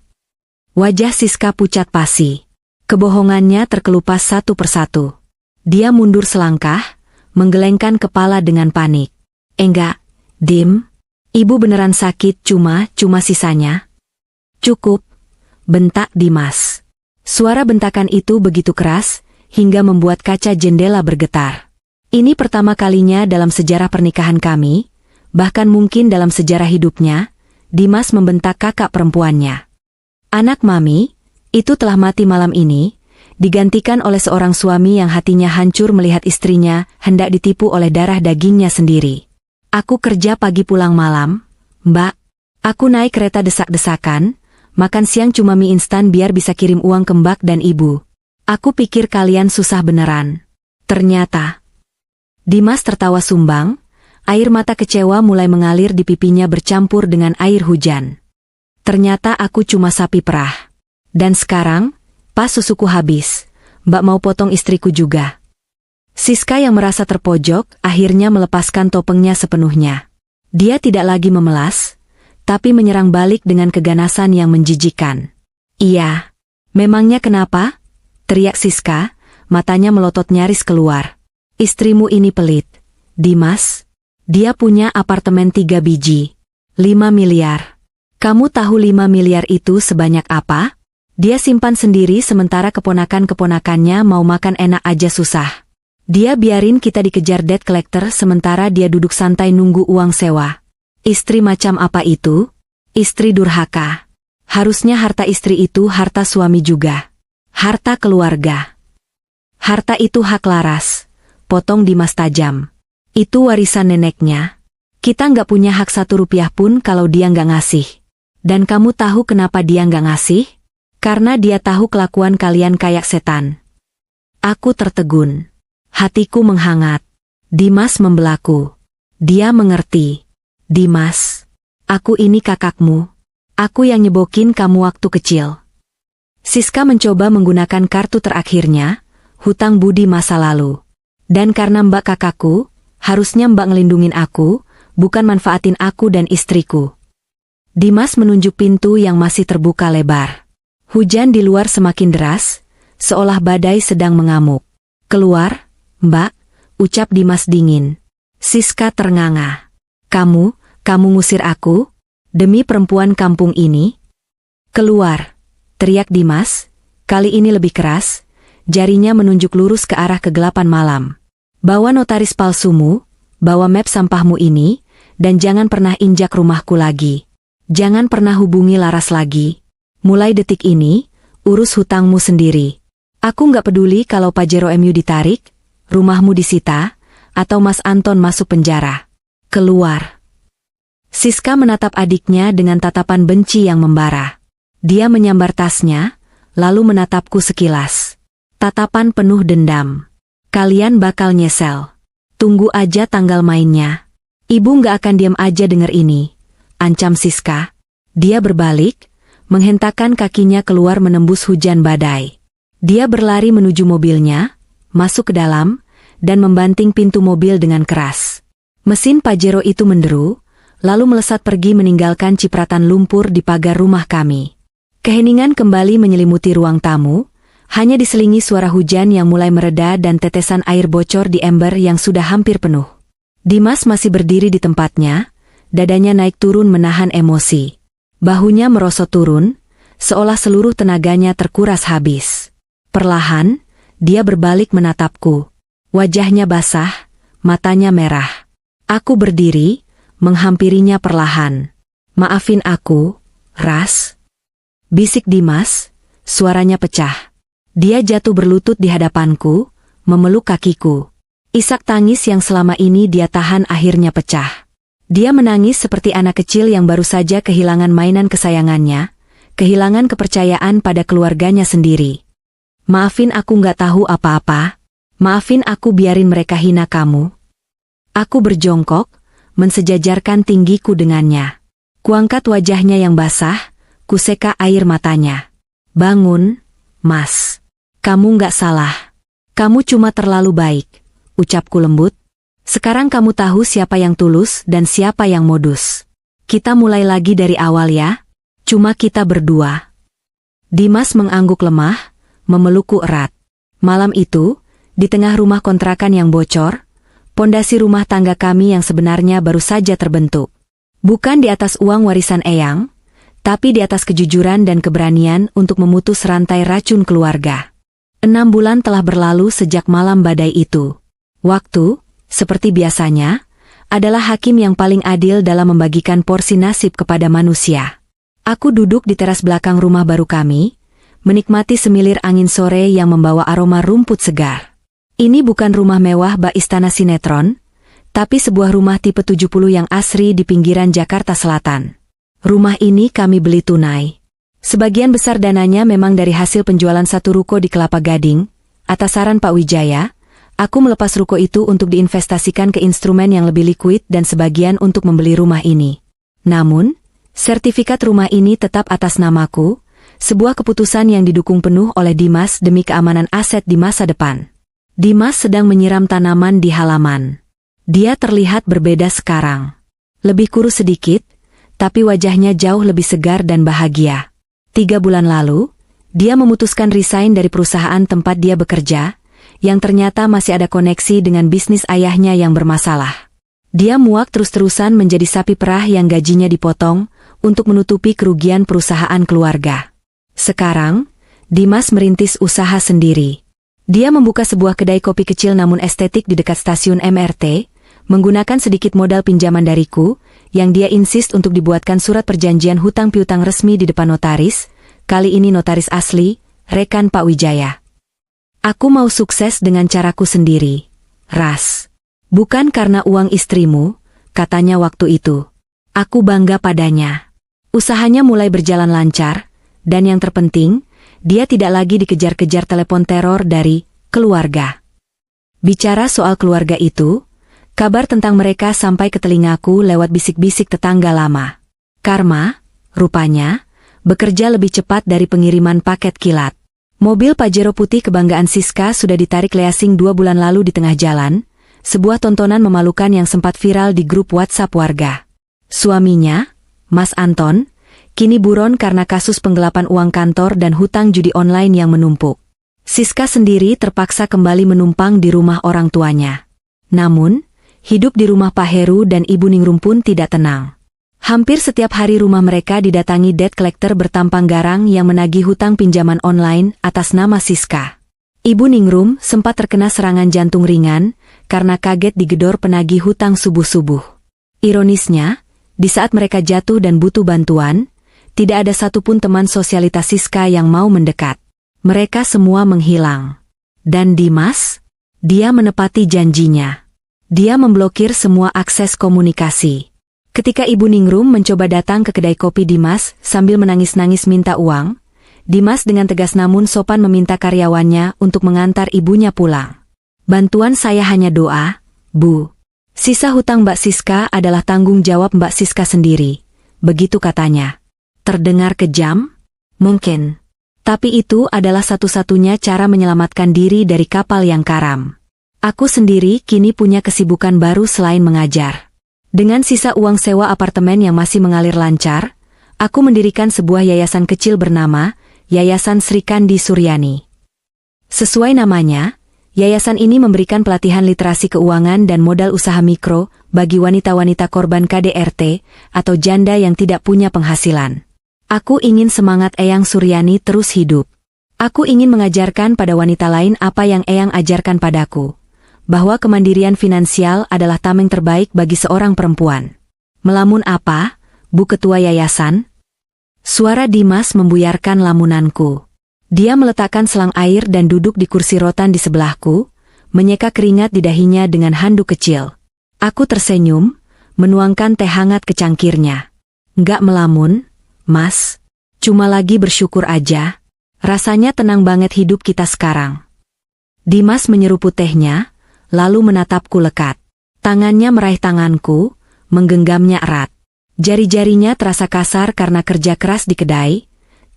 Wajah Siska pucat pasi. Kebohongannya terkelupas satu persatu. Dia mundur selangkah, menggelengkan kepala dengan panik. Enggak, Dim. Ibu beneran sakit cuma sisanya. Cukup, bentak Dimas. Suara bentakan itu begitu keras, hingga membuat kaca jendela bergetar. Ini pertama kalinya dalam sejarah pernikahan kami, bahkan mungkin dalam sejarah hidupnya, Dimas membentak kakak perempuannya. Anak mami, itu telah mati malam ini, digantikan oleh seorang suami yang hatinya hancur melihat istrinya hendak ditipu oleh darah dagingnya sendiri. Aku kerja pagi pulang malam, Mbak. Aku naik kereta desak-desakan, makan siang cuma mie instan biar bisa kirim uang ke Mbak dan Ibu. Aku pikir kalian susah beneran. Ternyata. Dimas tertawa sumbang, air mata kecewa mulai mengalir di pipinya bercampur dengan air hujan. Ternyata aku cuma sapi perah. Dan sekarang, pas susuku habis, Mbak mau potong istriku juga. Siska yang merasa terpojok akhirnya melepaskan topengnya sepenuhnya. Dia tidak lagi memelas, tapi menyerang balik dengan keganasan yang menjijikan. Iya, memangnya kenapa? Teriak Siska, matanya melotot nyaris keluar. Istrimu ini pelit, Dimas. Dia punya apartemen 3 biji. 5 miliar. Kamu tahu 5 miliar itu sebanyak apa? Dia simpan sendiri sementara keponakan-keponakannya mau makan enak aja susah. Dia biarin kita dikejar debt collector sementara dia duduk santai nunggu uang sewa. Istri macam apa itu? Istri durhaka. Harusnya harta istri itu harta suami juga. Harta keluarga. Harta itu hak Laras. Potong Dimas tajam. Itu warisan neneknya. Kita nggak punya hak 1 rupiah pun kalau dia nggak ngasih. Dan kamu tahu kenapa dia nggak ngasih? Karena dia tahu kelakuan kalian kayak setan. Aku tertegun. Hatiku menghangat. Dimas membelaku. Dia mengerti. Dimas, aku ini kakakmu. Aku yang nyebokin kamu waktu kecil. Siska mencoba menggunakan kartu terakhirnya, hutang budi masa lalu. Dan karena Mbak kakakku, harusnya Mbak ngelindungin aku, bukan manfaatin aku dan istriku. Dimas menunjuk pintu yang masih terbuka lebar. Hujan di luar semakin deras, seolah badai sedang mengamuk. Keluar, Mbak, ucap Dimas dingin. Siska ternganga. Kamu ngusir aku? Demi perempuan kampung ini? Keluar, teriak Dimas, kali ini lebih keras, jarinya menunjuk lurus ke arah kegelapan malam. Bawa notaris palsumu, bawa map sampahmu ini, dan jangan pernah injak rumahku lagi. Jangan pernah hubungi Laras lagi. Mulai detik ini, urus hutangmu sendiri. Aku nggak peduli kalau Pajero MU ditarik, rumahmu disita, atau Mas Anton masuk penjara. Keluar. Siska menatap adiknya dengan tatapan benci yang membara. Dia menyambar tasnya, lalu menatapku sekilas. Tatapan penuh dendam. Kalian bakal nyesel. Tunggu aja tanggal mainnya. Ibu nggak akan diam aja denger ini, ancam Siska. Dia berbalik, menghentakkan kakinya keluar menembus hujan badai. Dia berlari menuju mobilnya, masuk ke dalam, dan membanting pintu mobil dengan keras. Mesin Pajero itu menderu, lalu melesat pergi meninggalkan cipratan lumpur di pagar rumah kami. Keheningan kembali menyelimuti ruang tamu, hanya diselingi suara hujan yang mulai mereda dan tetesan air bocor di ember yang sudah hampir penuh. Dimas masih berdiri di tempatnya, dadanya naik turun menahan emosi. Bahunya merosot turun, seolah seluruh tenaganya terkuras habis. Perlahan, dia berbalik menatapku. Wajahnya basah, matanya merah. Aku berdiri, menghampirinya perlahan. Maafin aku, Ras. Bisik Dimas, suaranya pecah. Dia jatuh berlutut di hadapanku, memeluk kakiku. Isak tangis yang selama ini dia tahan akhirnya pecah. Dia menangis seperti anak kecil yang baru saja kehilangan mainan kesayangannya, kehilangan kepercayaan pada keluarganya sendiri. Maafin aku nggak tahu apa-apa. Maafin aku biarin mereka hina kamu. Aku berjongkok, mensejajarkan tinggiku dengannya. Kuangkat wajahnya yang basah, kuseka air matanya. Bangun, Mas. Kamu nggak salah. Kamu cuma terlalu baik, ucapku lembut. Sekarang kamu tahu siapa yang tulus dan siapa yang modus. Kita mulai lagi dari awal ya. Cuma kita berdua. Dimas mengangguk lemah, memelukku erat. Malam itu, di tengah rumah kontrakan yang bocor, pondasi rumah tangga kami yang sebenarnya baru saja terbentuk. Bukan di atas uang warisan Eyang, tapi di atas kejujuran dan keberanian untuk memutus rantai racun keluarga. 6 bulan telah berlalu sejak malam badai itu. Waktu, seperti biasanya, adalah hakim yang paling adil dalam membagikan porsi nasib kepada manusia. Aku duduk di teras belakang rumah baru kami, menikmati semilir angin sore yang membawa aroma rumput segar. Ini bukan rumah mewah bak istana sinetron, tapi sebuah rumah tipe 70 yang asri di pinggiran Jakarta Selatan. Rumah ini kami beli tunai. Sebagian besar dananya memang dari hasil penjualan satu ruko di Kelapa Gading. Atas saran Pak Wijaya, aku melepas ruko itu untuk diinvestasikan ke instrumen yang lebih likuid dan sebagian untuk membeli rumah ini. Namun, sertifikat rumah ini tetap atas namaku, sebuah keputusan yang didukung penuh oleh Dimas demi keamanan aset di masa depan. Dimas sedang menyiram tanaman di halaman. Dia terlihat berbeda sekarang. Lebih kurus sedikit, tapi wajahnya jauh lebih segar dan bahagia. 3 bulan lalu, dia memutuskan resign dari perusahaan tempat dia bekerja, yang ternyata masih ada koneksi dengan bisnis ayahnya yang bermasalah. Dia muak terus-terusan menjadi sapi perah yang gajinya dipotong, untuk menutupi kerugian perusahaan keluarga. Sekarang, Dimas merintis usaha sendiri. Dia membuka sebuah kedai kopi kecil namun estetik di dekat stasiun MRT, menggunakan sedikit modal pinjaman dariku, yang dia insist untuk dibuatkan surat perjanjian hutang piutang resmi di depan notaris, kali ini notaris asli, rekan Pak Wijaya. Aku mau sukses dengan caraku sendiri, Ras. Bukan karena uang istrimu, katanya waktu itu. Aku bangga padanya. Usahanya mulai berjalan lancar, dan yang terpenting, dia tidak lagi dikejar-kejar telepon teror dari keluarga. Bicara soal keluarga itu, kabar tentang mereka sampai ke telingaku lewat bisik-bisik tetangga lama. Karma, rupanya, bekerja lebih cepat dari pengiriman paket kilat. Mobil Pajero putih kebanggaan Siska sudah ditarik leasing 2 bulan lalu di tengah jalan, sebuah tontonan memalukan yang sempat viral di grup WhatsApp warga. Suaminya, Mas Anton, kini buron karena kasus penggelapan uang kantor dan hutang judi online yang menumpuk. Siska sendiri terpaksa kembali menumpang di rumah orang tuanya. Namun, hidup di rumah Pak Heru dan Ibu Ningrum pun tidak tenang. Hampir setiap hari rumah mereka didatangi debt collector bertampang garang yang menagih hutang pinjaman online atas nama Siska. Ibu Ningrum sempat terkena serangan jantung ringan karena kaget digedor penagih hutang subuh-subuh. Ironisnya, di saat mereka jatuh dan butuh bantuan, tidak ada satupun teman sosialitas Siska yang mau mendekat. Mereka semua menghilang. Dan Dimas? Dia menepati janjinya. Dia memblokir semua akses komunikasi. Ketika Ibu Ningrum mencoba datang ke kedai kopi Dimas sambil menangis-nangis minta uang, Dimas dengan tegas namun sopan meminta karyawannya untuk mengantar ibunya pulang. Bantuan saya hanya doa, Bu. Sisa hutang Mbak Siska adalah tanggung jawab Mbak Siska sendiri. Begitu katanya. Terdengar kejam? Mungkin. Tapi itu adalah satu-satunya cara menyelamatkan diri dari kapal yang karam. Aku sendiri kini punya kesibukan baru selain mengajar. Dengan sisa uang sewa apartemen yang masih mengalir lancar, aku mendirikan sebuah yayasan kecil bernama Yayasan Sri Kandi Suryani. Sesuai namanya, yayasan ini memberikan pelatihan literasi keuangan dan modal usaha mikro bagi wanita-wanita korban KDRT atau janda yang tidak punya penghasilan. Aku ingin semangat Eyang Suryani terus hidup. Aku ingin mengajarkan pada wanita lain apa yang Eyang ajarkan padaku, bahwa kemandirian finansial adalah tameng terbaik bagi seorang perempuan. Melamun apa, Bu Ketua Yayasan? Suara Dimas membuyarkan lamunanku. Dia meletakkan selang air dan duduk di kursi rotan di sebelahku, menyeka keringat di dahinya dengan handuk kecil. Aku tersenyum, menuangkan teh hangat ke cangkirnya. Nggak melamun, Mas. Cuma lagi bersyukur aja. Rasanya tenang banget hidup kita sekarang. Dimas menyeruput tehnya, lalu menatapku lekat. Tangannya meraih tanganku, menggenggamnya erat. Jari-jarinya terasa kasar karena kerja keras di kedai,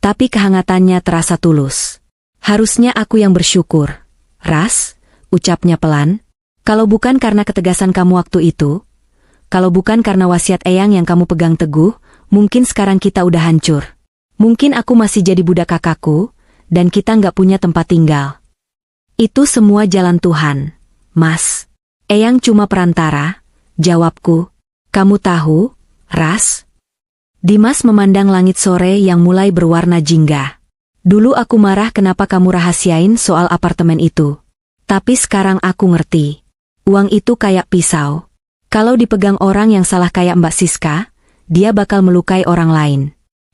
tapi kehangatannya terasa tulus. Harusnya aku yang bersyukur. Ras, ucapnya pelan, kalau bukan karena ketegasan kamu waktu itu, kalau bukan karena wasiat Eyang yang kamu pegang teguh, mungkin sekarang kita udah hancur. Mungkin aku masih jadi budak kakakku, dan kita nggak punya tempat tinggal. Itu semua jalan Tuhan, Mas. Eyang cuma perantara, jawabku. Kamu tahu, Ras? Dimas memandang langit sore yang mulai berwarna jingga. Dulu aku marah kenapa kamu rahasiain soal apartemen itu. Tapi sekarang aku ngerti. Uang itu kayak pisau. Kalau dipegang orang yang salah kayak Mbak Siska, dia bakal melukai orang lain.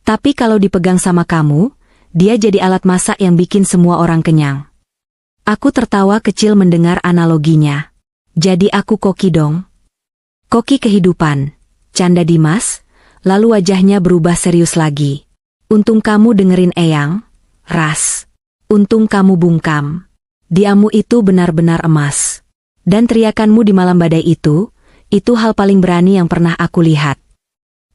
Tapi kalau dipegang sama kamu, dia jadi alat masak yang bikin semua orang kenyang. Aku tertawa kecil mendengar analoginya. Jadi aku koki dong. Koki kehidupan, canda Dimas, lalu wajahnya berubah serius lagi. Untung kamu dengerin Eyang, Ras. Untung kamu bungkam. Diamu itu benar-benar emas. Dan teriakanmu di malam badai itu hal paling berani yang pernah aku lihat.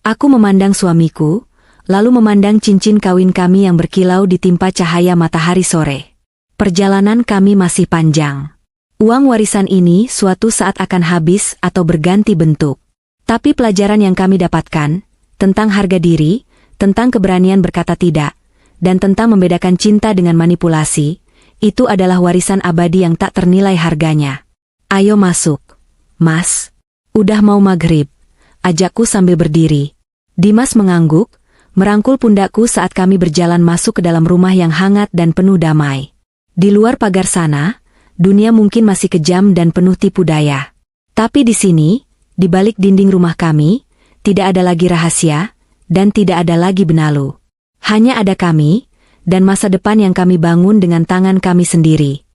Aku memandang suamiku, lalu memandang cincin kawin kami yang berkilau ditimpa cahaya matahari sore. Perjalanan kami masih panjang. Uang warisan ini suatu saat akan habis atau berganti bentuk. Tapi pelajaran yang kami dapatkan, tentang harga diri, tentang keberanian berkata tidak, dan tentang membedakan cinta dengan manipulasi, itu adalah warisan abadi yang tak ternilai harganya. Ayo masuk, Mas. Udah mau maghrib, ajakku sambil berdiri. Dimas mengangguk, merangkul pundakku saat kami berjalan masuk ke dalam rumah yang hangat dan penuh damai. Di luar pagar sana, dunia mungkin masih kejam dan penuh tipu daya. Tapi di sini, di balik dinding rumah kami, tidak ada lagi rahasia, dan tidak ada lagi benalu. Hanya ada kami, dan masa depan yang kami bangun dengan tangan kami sendiri.